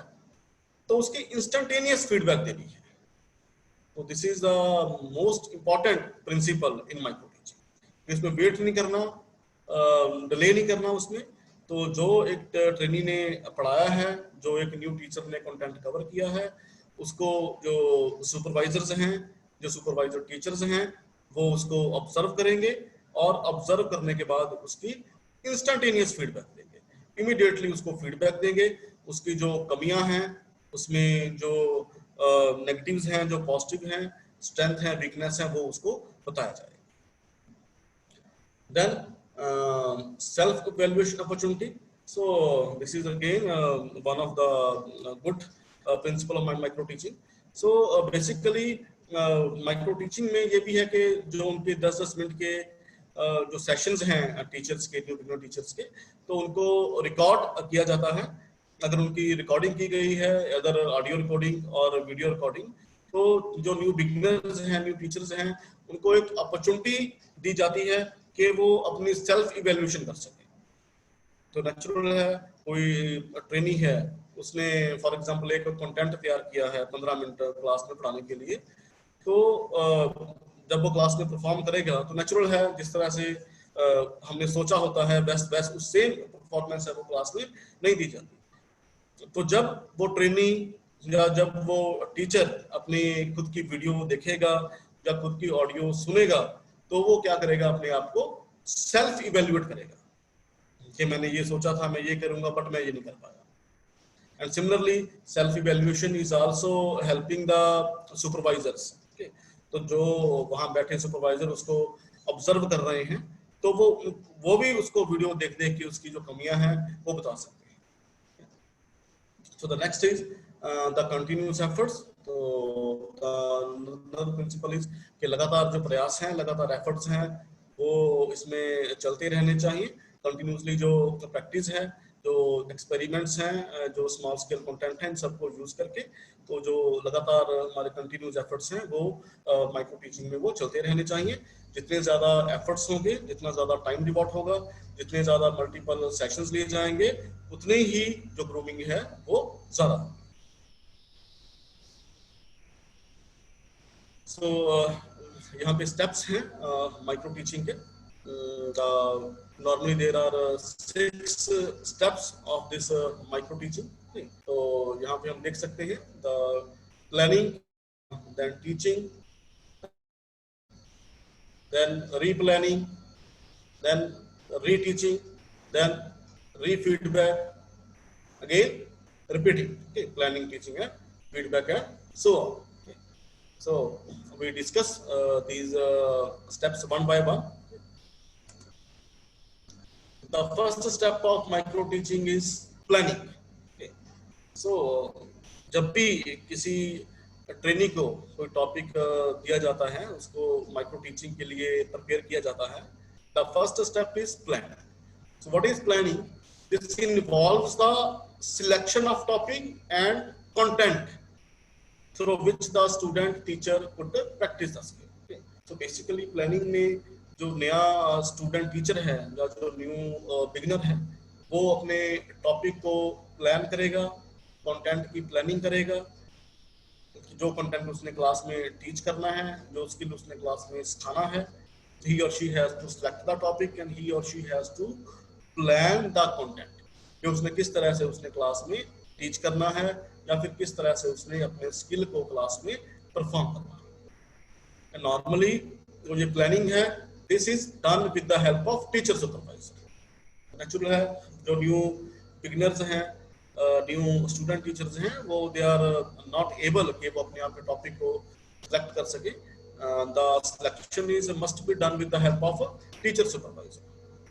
तो उसकी इंस्टेंटेनियस फीडबैक देनी है। तो this is the most important principle in micro teaching. इसमें वेट नहीं करना, डिले नहीं करना उसमें। तो जो एक ट्रेनी ने पढ़ाया है, जो एक न्यू टीचर ने कंटेंट कवर किया है, उसको जो सुपरवाइजर्स हैं, जो सुपरवाइजर टीचर्स हैं, वो उसको ऑब्जर्व करेंगे और ऑब्जर्व करने के बाद उसकी इंस्टेंटेनियस फीडबैक देंगे, इमीडिएटली उसको फीडबैक देंगे। उसकी जो कमियां हैं, उसमें जो नेगेटिव्स हैं, जो पॉजिटिव हैं, स्ट्रेंथ है, वीकनेस है, वो उसको बताया जाए। Then self evaluation opportunity. So this is again one of the good principle of micro teaching. So basically micro teaching में ये भी है कि जो उनके 10-10 मिनट के जो सेशंस हैं टीचर्स के, न्यू बिगिनर टीचर्स के, तो उनको रिकॉर्ड किया जाता है। अगर उनकी रिकॉर्डिंग की गई है, अदर ऑडियो रिकॉर्डिंग और वीडियो रिकॉर्डिंग, तो जो न्यू बिगिनर्स हैं, न्यू टीचर्स हैं, उनको एक अपॉर्चुनिटी दी जाती है कि वो अपनी सेल्फ इवैल्यूएशन कर सकें। तो नेचुरल है, कोई ट्रेनी है, उसने फॉर एग्जांपल एक कंटेंट तैयार किया है 15 मिनट क्लास में पढ़ाने के लिए, तो जब वो क्लास में परफॉर्म करेगा तो नेचुरल है जिस तरह से हमने सोचा होता है बेस्ट उस सेम परफॉर्मेंस है वो क्लास में नहीं दी जाती। तो जब वो ट्रेनी या जब वो टीचर अपनी खुद की वीडियो देखेगा या खुद की ऑडियो सुनेगा, तो वो क्या करेगा, अपने आप को सेल्फ इवेल्युएट करेगा कि मैंने ये सोचा था, मैं ये करूंगा, बट मैं ये नहीं कर पाया। And similarly self evaluation is also helping the supervisors. तो जो वहां बैठे सुपरवाइजर उसको ऑब्जर्व कर रहे हैं, तो वो भी उसको वीडियो देख के उसकी जो कमियां हैं वो बता सकते हैं। So the next is the continuous efforts. तो द प्रिंसिपल इज कि लगातार जो प्रयास हैं, लगातार एफर्ट्स हैं, वो इसमें चलते रहने चाहिए। कंटिन्यूसली जो प्रैक्टिस है, जो एक्सपेरिमेंट्स हैं, जो स्मॉल स्केल कंटेंट हैं, इन सबको यूज करके, तो जो लगातार हमारे कंटिन्यूस एफर्ट्स हैं वो माइक्रो टीचिंग में वो चलते रहने चाहिए। जितने ज्यादा एफर्ट्स होंगे, जितना ज्यादा टाइम डिवोट होगा, जितने ज्यादा मल्टीपल सेशंस लिए जाएंगे, उतने ही जो ग्रूमिंग है वो ज्यादा। सो यहाँ पे स्टेप्स हैं माइक्रो टीचिंग के। normally there are 6 steps of this micro teaching। तो यहाँ पे हम देख सकते हैं the planning, then teaching, then replanning, then reteaching, then refeedback, again repeating। okay, planning, teaching and feedback and so on। okay. So we discuss these steps one by one। the first step of micro teaching is planning. Okay. So जब भी किसी trainee को कोई topic दिया जाता है, उसको micro teaching के लिए प्रिपेयर किया जाता है, the first step is plan. So what is planning? This involves the selection of topic and content through which the student teacher could practice the skill. Okay. So basically planning में जो नया student teacher है या जो new beginner है, वो अपने topic को प्लान करेगा, कंटेंट की प्लानिंग करेगा, जो कंटेंट उसने क्लास में टीच करना है, जो स्किल उसने क्लास में सिखाना है. He or she has to select the topic and he or she has to plan the content कि उसने किस तरह से उसने क्लास में टीच करना है या फिर किस तरह से उसने अपने स्किल को क्लास में परफॉर्म करना है. नॉर्मली जो ये प्लानिंग है, this is done with the help of teacher supervisor. Natural है, जो न्यू बिगिनर्स हैं, न्यू स्टूडेंट टीचर्स हैं, वो दे आर नॉट एबल कि वो अपने आप के टॉपिक को सिलेक्ट कर सके. The selection is must be done with the help of a teacher supervisor.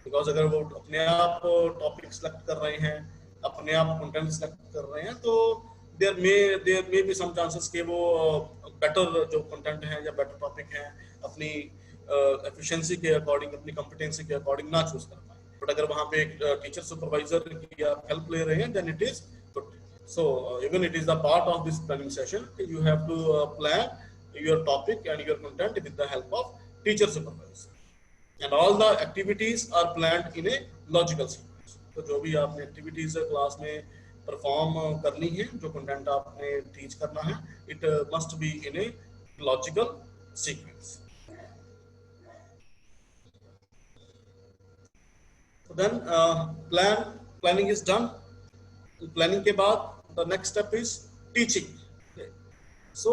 Because अगर वो अपने आप टॉपिक सिलेक्ट कर रहे हैं, अपने आप कंटेंट सिलेक्ट कर रहे हैं, तो there may be some chances कि वो बेटर जो कंटेंट है या बेटर टॉपिक है अपनी एफिशिएंसी के अकॉर्डिंग, अपनी कॉम्पिटेंसी के अकॉर्डिंग ना चूज कर पाए. बट अगर वहाँ पे एक टीचर सुपरवाइजर की आप हेल्प ले रहे हैं, then it is good. So even it is the part of this planning session, you have to plan your topic and your content with the help of teacher supervisor, and all the activities are planned in a logical sequence. तो जो भी आपने activities class में perform करनी है, जो content आपने teach करना है, it must be in a logical sequence. So then planning is done. Planning के बाद the next step is teaching. So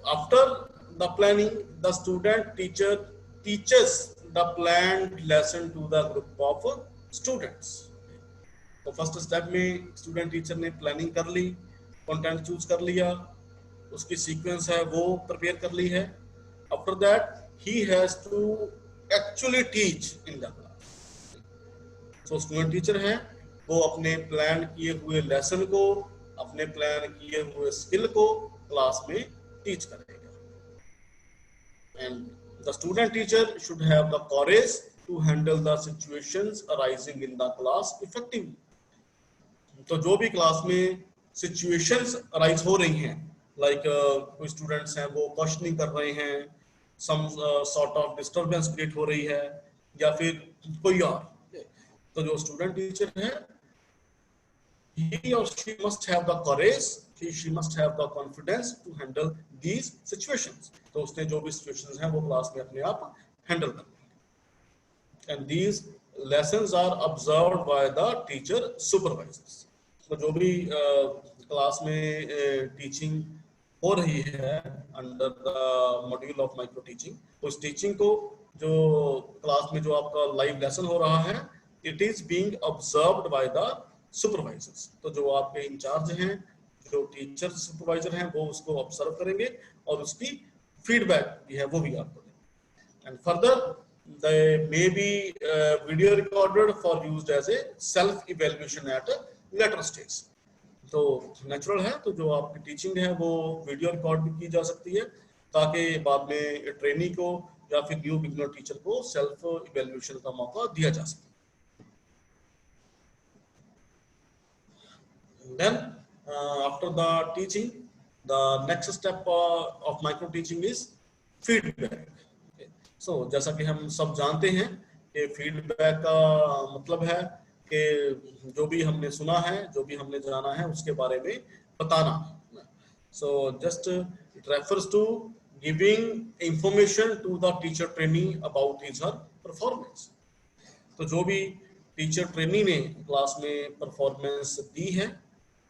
after the planning, the student teacher teaches the planned lesson to the group of students. तो first step में student teacher ने planning कर ली, content choose कर लिया, उसकी sequence है वो प्रिपेयर कर ली है. After that he has to actually teach in the class. So student teacher है, वो अपने प्लान किए हुए लेसन को, अपने प्लान किए हुए स्किल को क्लास में टीच करेगा. And the student teacher should have the courage to handle the situations arising in the class effectively. तो जो भी क्लास में सिचुएशंस अराइज हो रही हैं, लाइक कोई स्टूडेंट्स हैं वो क्वेश्चनिंग कर रहे हैं, some sort of disturbance create हो रही है, या फिर कोई और, तो जो स्टूडेंट टीचर है, he or she must have the courage, she must have the confidence to handle these situations. तो उसने जो भी situations हैं वो क्लास में अपने आप हैंडल करनी है. And these lessons are observed by the teacher supervisors. तो जो भी क्लास में टीचिंग हो रही है under the module of micro teaching, उस टीचिंग को जो क्लास में जो आपका लाइव लेसन हो रहा है, it is being observed by the supervisors. तो जो आपके इंचार्ज हैं, जो टीचर सुपरवाइजर हैं, वो उसको ऑब्जर्व करेंगे और उसकी फीडबैक भी है वो भी आपको देंगे. And further they may be video recorded for used as a self evaluation at a later stage. तो नेचुरल है, तो जो आपकी टीचिंग है वो वीडियो रिकॉर्ड भी की जा सकती है, ताकि बाद में ट्रेनी को या फिर न्यू बिगिनर टीचर को सेल्फ इवैल्यूएशन का मौका दिया जा सके. Then after the teaching, the next step of micro teaching is feedback. So, जैसा कि हम सब जानते हैं कि फीडबैक का मतलब है कि जो भी हमने सुना है, जो भी हमने जाना है, उसके बारे में बताना. So just it refers to giving information to the teacher trainee about his or her performance. तो जो भी टीचर ट्रेनी ने क्लास में परफॉर्मेंस दी है,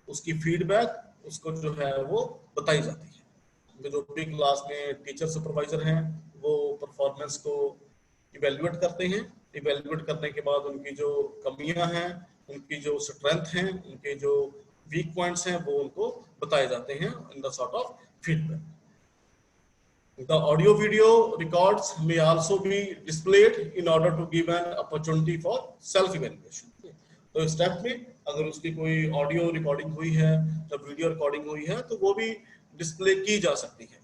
उसकी फीडबैक उसको जो है वो बताई जाती है. जो भी क्लास में टीचर सुपरवाइजर हैं, वो परफॉर्मेंस को इवेल्युएट करते हैं. इवेल्युएट करने के बाद उनकी जो कमियां हैं, उनकी जो स्ट्रेंथ हैं, उनके जो वीक पॉइंट्स हैं, वो उनको बताए जाते हैं in the sort of feedback. The audio video records may also be displayed in order to give an opportunity for self evaluation. तो स्टेप में अगर उसकी कोई ऑडियो रिकॉर्डिंग हुई है या वीडियो रिकॉर्डिंग हुई है तो वो भी डिस्प्ले की जा सकती है।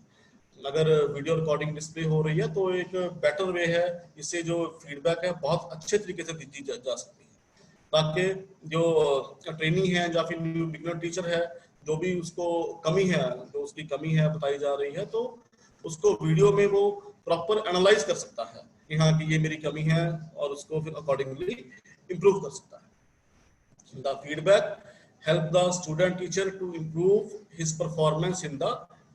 अगर वीडियो रिकॉर्डिंग डिस्प्ले हो रही है तो एक बेटर वे है, इससे जो फीडबैक है बहुत अच्छे तरीके से दी जा सकती है, ताकि जो ट्रेनिंग है या फिर न्यू बिगिनर टीचर है, जो भी उसको कमी है, जो उसकी कमी है बताई जा रही है, तो उसको वीडियो में वो प्रॉपर एनालाइज कर सकता है कि हाँ कि ये मेरी कमी है, और उसको फिर अकॉर्डिंगली इम्प्रूव कर सकता है। The feedback help the student teacher to improve his performance in the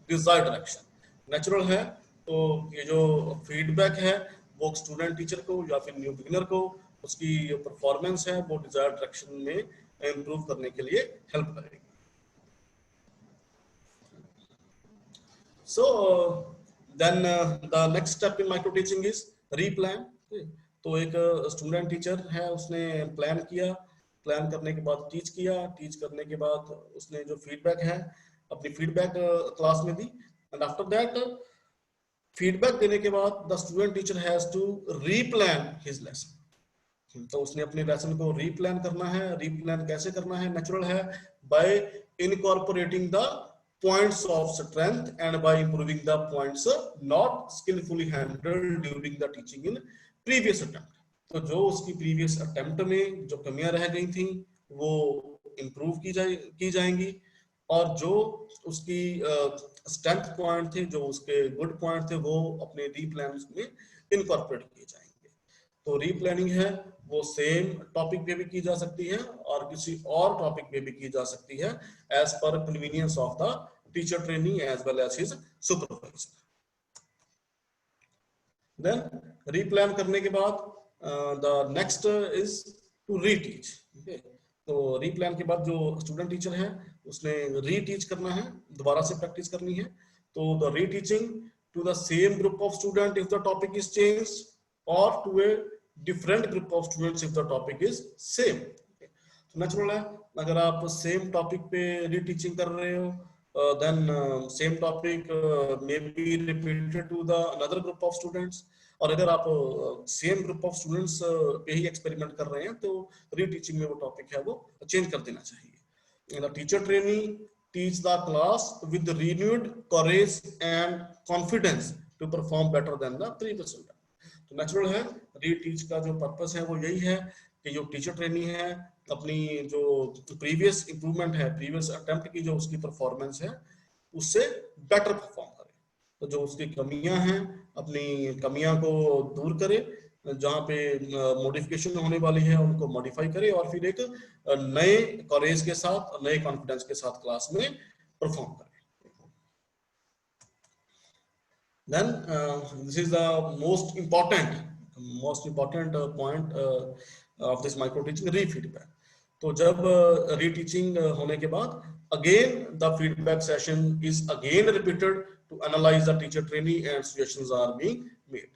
desired direction. Natural है, तो ये जो फीडबैक है वो स्टूडेंट टीचर को या फिर न्यू बिगिनर को उसकी परफॉर्मेंस है वो डिजायर्ड डायरेक्शन में इम्प्रूव करने के लिए हेल्प करेगी। So then the next step in micro teaching is replan. तो एक स्टूडेंट टीचर है, उसने प्लान किया, प्लान करने के बाद टीच किया, टीच करने के बाद उसने जो फीडबैक है अपनी फीडबैक क्लास में दी, एंड आफ्टर दैट फीडबैक देने के बाद the student teacher has to replan his lesson. तो उसने अपने लेसन को रीप्लान करना है। रीप्लान कैसे करना है? नेचुरल है, by incorporating the points of strength and by improving the points not skilfully handled during the teaching in previous attempt. तो जो उसकी प्रीवियस अटेम्प्ट में जो कमियां रह गई थी वो इम्प्रूव की जाएंगी, और जो उसकी स्ट्रेंथ पॉइंट थे, जो उसके गुड पॉइंट थे, वो अपने रीप्लान में इनकॉर्पोरेट किए जाएंगे। तो रीप्लानिंग है वो सेम टॉपिक पे भी की जा सकती है और किसी और टॉपिक पे भी की जा सकती है, as per convenience of the teacher training as well as his supervisor. Then replan करने के बाद the next is to reteach. तो रीप्लान के बाद जो स्टूडेंट टीचर है उसने रीटीच करना है, दोबारा से प्रैक्टिस करनी है। तो the reteaching to the same group of student if the topic is changed, और to a different group of students if the topic is same. तो नेचुरल है, अगर आप सेम टॉपिक पे रीटीचिंग कर रहे हो, then same topic may be repeated to the another group of students, और अगर आप सेम ग्रुप ऑफ स्टूडेंट्स पे ही एक्सपेरिमेंट कर रहे हैं तो रीटीचिंग में वो टॉपिक है वो चेंज कर देना चाहिए। The teacher training teach the class with renewed courage and confidence to perform better than the previous attempt. तो नेचुरल है, रीटीच का जो पर्पस है वो यही है कि जो टीचर ट्रेनिंग है अपनी जो प्रीवियस इंप्रूवमेंट है, प्रीवियस अटेम्प्ट की जो उसकी परफॉर्मेंस है उससे बेटर परफॉर्म करे। तो जो उसकी कमियां हैं अपनी कमियां को दूर करे, जहां पे मॉडिफिकेशन होने वाली है उनको मॉडिफाई करे, और फिर एक नए करेज के साथ, नए कॉन्फिडेंस के साथ क्लास में परफॉर्म करे। Then this is the most important point of this micro teaching, re-feedback. तो जब रीटीचिंग होने के बाद again the feedback session is again repeated to analyze the teacher training and suggestions are being made.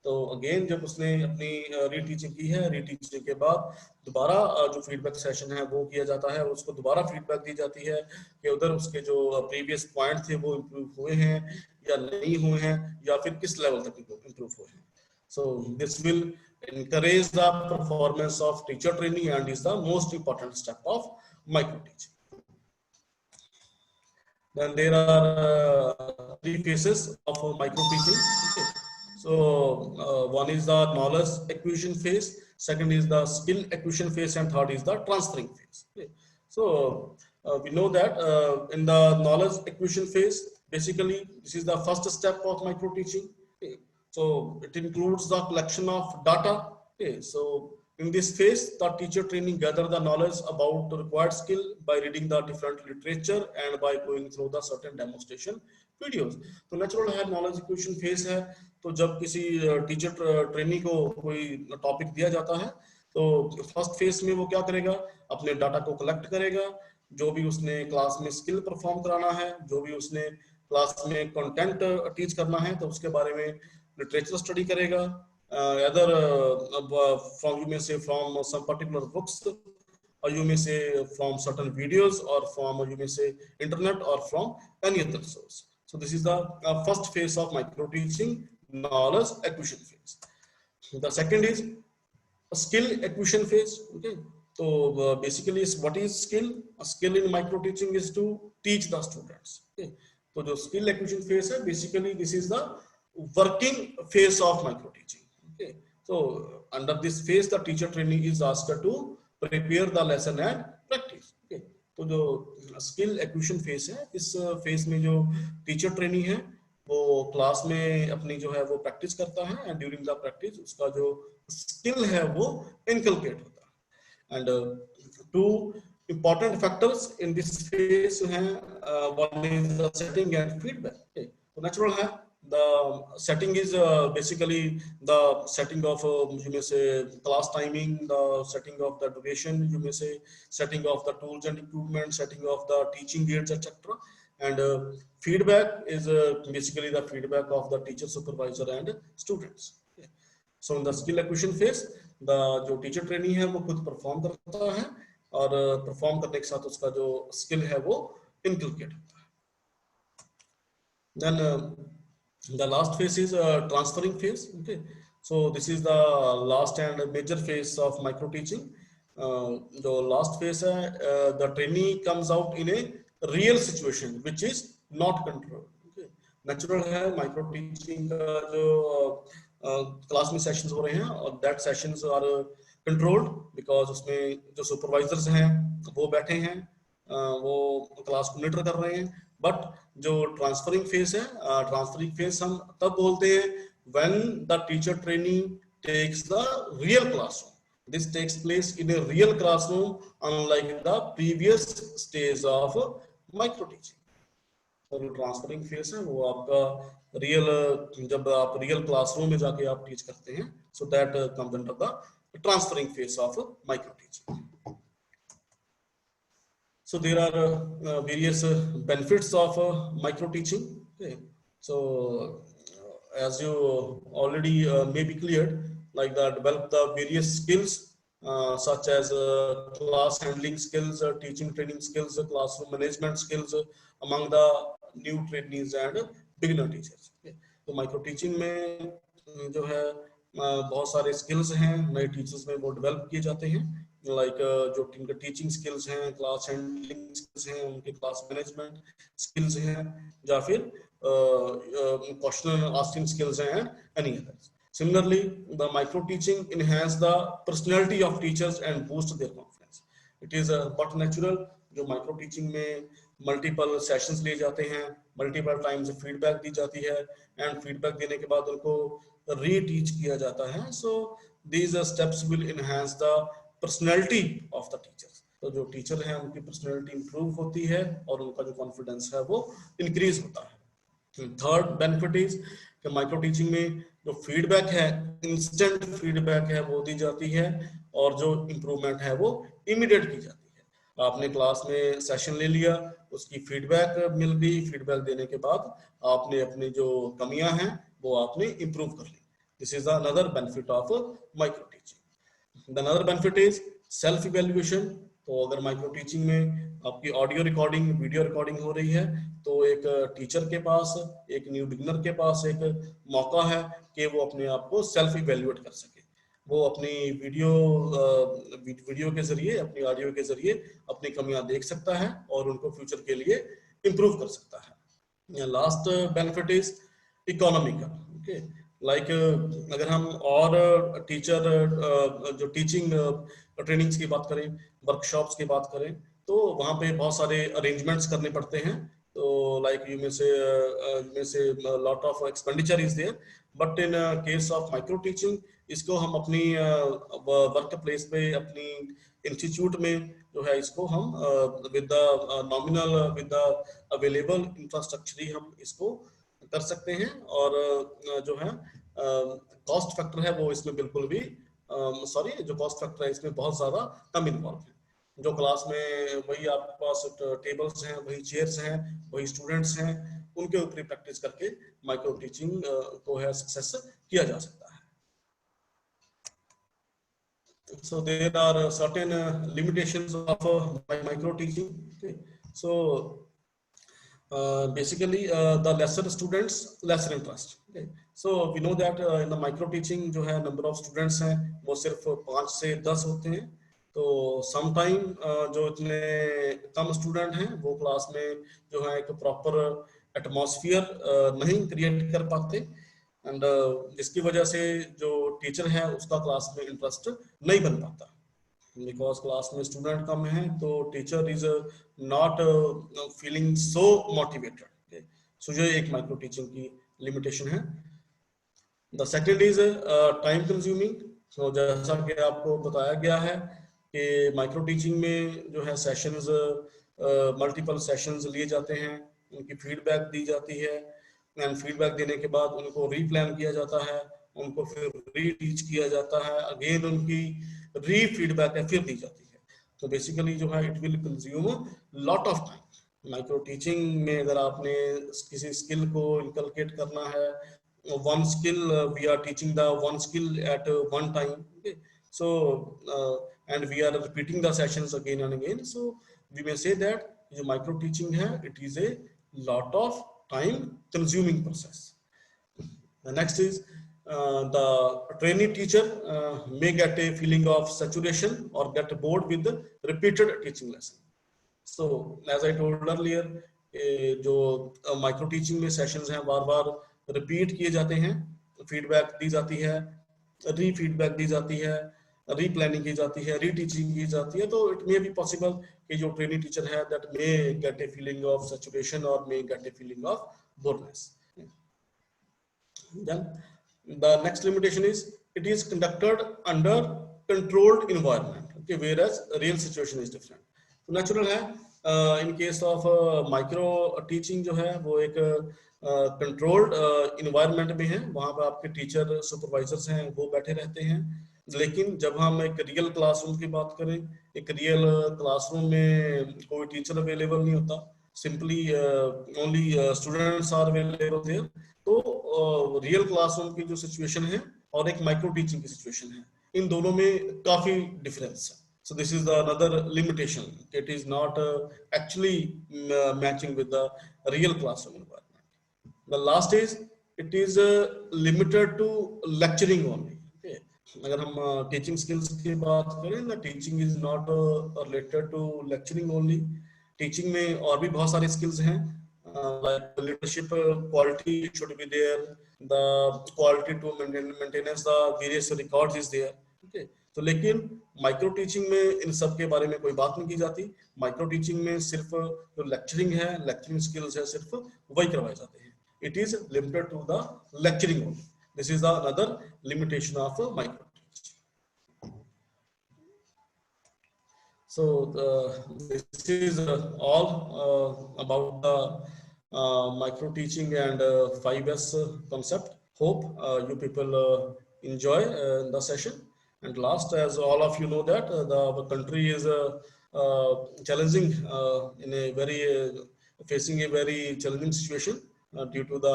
तो again जब उसने अपनी रीटीचिंग की है, रीटीचिंग के बाद दोबारा जो फीडबैक सेशन है वो किया जाता है, उसको दोबारा फीडबैक दी जाती है कि उधर उसके जो प्रीवियस पॉइंट थे वो इम्प्रूव हुए हैं या नहीं हुए हैं, या फिर किस लेवल तक इम्प्रूव हुए हैं। So this will encourage the performance of teacher training and is the most important step of micro teaching. Then there are three phases of micro teaching. Okay. So one is the knowledge acquisition phase, second is the skill acquisition phase, and third is the transferring phase. Okay. So we know that in the knowledge acquisition phase, basically this is the first step of micro teaching. Okay. So it includes the collection of data. Okay. So in this phase, the teacher training gather the knowledge about the required skill by reading the different literature and by going through the certain demonstration videos. तो natural है, knowledge acquisition phase है। तो जब किसी teacher trainee को कोई topic दिया जाता है तो फर्स्ट फेज में वो क्या करेगा, अपने डाटा को कलेक्ट करेगा, जो भी उसने क्लास में स्किल परफॉर्म कराना है, जो भी उसने क्लास में कंटेंट टीच करना है, तो उसके बारे में लिटरेचर स्टडी करेगा, either from you may say from some particular books, or you may say from certain videos, or from you may say internet, or from any other source. So this is the first phase of micro teaching, knowledge acquisition phase. The second is skill acquisition phase. Okay, so basically what is skill? A skill in micro teaching is to teach the students. Okay, so the skill acquisition phase है, basically this is the working phase of micro teaching. Okay, so under this phase the teacher trainee is asked to prepare the lesson and practice. Okay, तो जो skill acquisition phase है, इस phase में जो teacher trainee है वो class में अपनी जो है वो प्रैक्टिस करता है, एंड ड्यूरिंग द प्रैक्टिस उसका जो स्किल है वो इनकलकेट होता है. And two important factors in this phase हैं, one is the setting and feedback. Okay, तो natural है, the setting is basically the setting of you may say class timing, the setting of the duration, you may say setting of the tools and equipment, setting of the teaching aids, etc. And feedback is basically the feedback of the teacher, supervisor and students. Okay. So in the skill acquisition phase, the जो teacher trainee है वो खुद perform करता है, और perform करने के साथ उसका जो स्किल है वो इनकलकेट होता है. Then the last phase is transferring phase. Okay, so this is the last and major phase of micro teaching. The last phase है, the trainee comes out in a real situation which is not controlled. Okay, natural है micro teaching का जो class में sessions हो रहे हैं, और that sessions are controlled because उसमें जो सुपरवाइजर्स हैं वो बैठे हैं, वो क्लास को मॉनिटर कर रहे हैं. बट जो ट्रांसफरिंग फेज है, ट्रांसफरिंग फेज हम तब बोलते हैं when the teacher trainee takes the real classroom. This takes place in a real classroom unlike the previous stage of micro teaching. और ट्रांसफरिंग फेज है वो आपका रियल, जब आप रियल क्लासरूम में जाके आप टीच करते हैं, so that comes under the transferring phase of micro teaching. So there are various benefits of micro teaching. Okay, so as you already may be cleared, like develop the various skills such as class handling skills, teaching training skills, classroom management skills among the new trainees and beginner teachers. Okay, तो micro teaching में जो है बहुत सारे skills हैं नए teachers में वो डेवलप किए जाते हैं, लाइक जो इनके टीचिंग स्किल्स हैं, क्लास हैंडलिंग स्किल्स हैं, उनके क्लास मैनेजमेंट स्किल्स हैं, या फिर क्वेश्चन आस्किंग स्किल्स हैं, and any others. Similarly, the micro teaching enhance the personality of teachers and boost their confidence. It is but natural. जो micro teaching में multiple sessions लिए जाते हैं, multiple times feedback दी जाती है, and feedback देने के बाद उनको रीटीच किया जाता है. So these steps will enhance the personality of the teachers. तो जो टीचर हैं उनकी पर्सनैलिटी इंप्रूव होती है और उनका जो कॉन्फिडेंस है वो इंक्रीज होता है. थर्ड बेनिफिट इज कि माइक्रो टीचिंग में जो फीडबैक है, इंस्टेंट फीडबैक है वो दी जाती है, और जो इम्प्रूवमेंट है वो इमीडिएट की जाती है. आपने क्लास में सेशन ले लिया, उसकी फीडबैक मिल गई, फीडबैक देने के बाद आपने अपनी जो कमियां हैं वो आपने इम्प्रूव कर ली. This is another benefit of micro teaching. The another benefit is self evaluation. तो अगर माइक्रो टीचिंग में आपकी ऑडियो रिकॉर्डिंग, वीडियो रिकॉर्डिंग हो रही है, तो एक टीचर के पास, एक न्यू बिगिनर के पास एक मौका है कि वो अपने आप को सेल्फ इवैल्यूएट कर सके. वो अपनी वीडियो के जरिए, अपनी ऑडियो के जरिए अपनी कमियां देख सकता है और उनको फ्यूचर के लिए इम्प्रूव कर सकता है. Last benefit is economical. Okay, like अगर हम और टीचर जो टीचिंग ट्रेनिंग्स की बात करें, वर्कशॉप्स की बात करें, तो वहाँ पे बहुत सारे अरेंजमेंट्स करने पड़ते हैं. तो लाइक यू में से lot of expenditure is there, but in case of micro teaching इसको हम अपनी वर्क प्लेस पे, अपनी इंस्टीट्यूट में जो है इसको हम with the nominal, with the available infrastructure ही हम इसको कर सकते हैं. और जो है कॉस्ट फैक्टर है वो इसमें बिल्कुल भी जो कॉस्ट फैक्टर है इसमें बहुत ज्यादा कम इन्वॉल्व है. जो क्लास में वही आपके पास टेबल्स हैं, वही चेयर्स हैं, वही स्टूडेंट्स हैं, उनके ऊपर ही प्रैक्टिस करके माइक्रो टीचिंग को है सक्सेस किया जा सकता है. So there are certain limitations of micro teaching. Okay. So Basically the lesser students, lesser interest. Okay. So we know that in the micro teaching जो है number of students हैं वो सिर्फ 5 से 10 होते हैं. तो sometime जो इतने कम स्टूडेंट हैं वो क्लास में जो है एक प्रॉपर एटमॉस्फेयर नहीं क्रिएट कर पाते, एंड जिसकी वजह से जो टीचर है उसका क्लास में इंटरेस्ट नहीं बन पाता. बिकॉज क्लास में स्टूडेंट कम है तो teacher is not feeling so motivated. So ये एक माइक्रो टीचिंग की लिमिटेशन है. The second is time consuming. So जैसा कि आपको बताया गया है कि माइक्रो टीचिंग में जो है सेशंस मल्टीपल सेशंस लिए जाते हैं, उनकी फीडबैक दी जाती है, एंड फीडबैक देने के बाद उनको रीप्लान किया जाता है, उनको फिर रीटीच किया जाता है, अगेन उनकी री फीडबैक है फिर दी जाती है. तो बेसिकली जो है it will consume lot of time. Micro teaching में अगर आपने किसी स्किल को इनकलकेट करना है, one skill we are teaching the one skill at one time. So and we are repeating the sessions again and again, so we may say that जो micro teaching है it is a lot of time consuming process. The next is the trainee teacher may get a feeling of saturation or get bored with the repeated teaching lesson. So as I told earlier, जो micro teaching में sessions हैं बार बार repeat किए जाते हैं, feedback दी जाती है, री feedback दी जाती है, री प्लानिंग की जाती है, री टीचिंग की जाती है. तो इट मे बी पॉसिबल कि जो ट्रेनिंग टीचर है that may get a feeling of saturation और may get a feeling of boreness. Then the next limitation is it is conducted under controlled environment. Okay, whereas real situation is different. तो natural है इन case of micro teaching जो है वो एक controlled environment में है, वहां पर आपके टीचर सुपरवाइजर्स हैं वो बैठे रहते हैं. लेकिन जब हम एक रियल क्लासरूम की बात करें, एक रियल क्लासरूम में कोई टीचर अवेलेबल नहीं होता, simply only students are available there. तो रियल क्लासरूम की जो सिचुएशन है और एक माइक्रो टीचिंग की सिचुएशन है, इन दोनों में काफी डिफरेंस है. So this is another limitation. It is not actually matching with the real classroom environment. The last is it is limited to lecturing only. Okay. अगर हम teaching skills की बात करें ना, teaching is not related to lecturing only. Teaching में और भी बहुत सारे skills हैं, like leadership quality should be there. The quality to maintenance the various records is there. Okay. तो लेकिन माइक्रो टीचिंग में इन सब के बारे में कोई बात नहीं की जाती. माइक्रो टीचिंग में सिर्फ जो लेक्चरिंग है, लेक्चरिंग स्किल्स है, सिर्फ वही करवाए जाते हैं. It is limited to the lecturing only. This is the another limitation of micro teaching. So this is all about the micro teaching and 5S concept. Hope you people enjoy the session. And last, as all of you know that the country is challenging in a very facing a very challenging situation due to the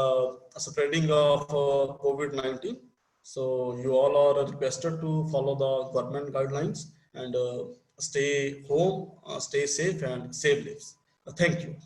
spreading of COVID-19. So you all are requested to follow the government guidelines and stay home, stay safe and save lives. Thank you.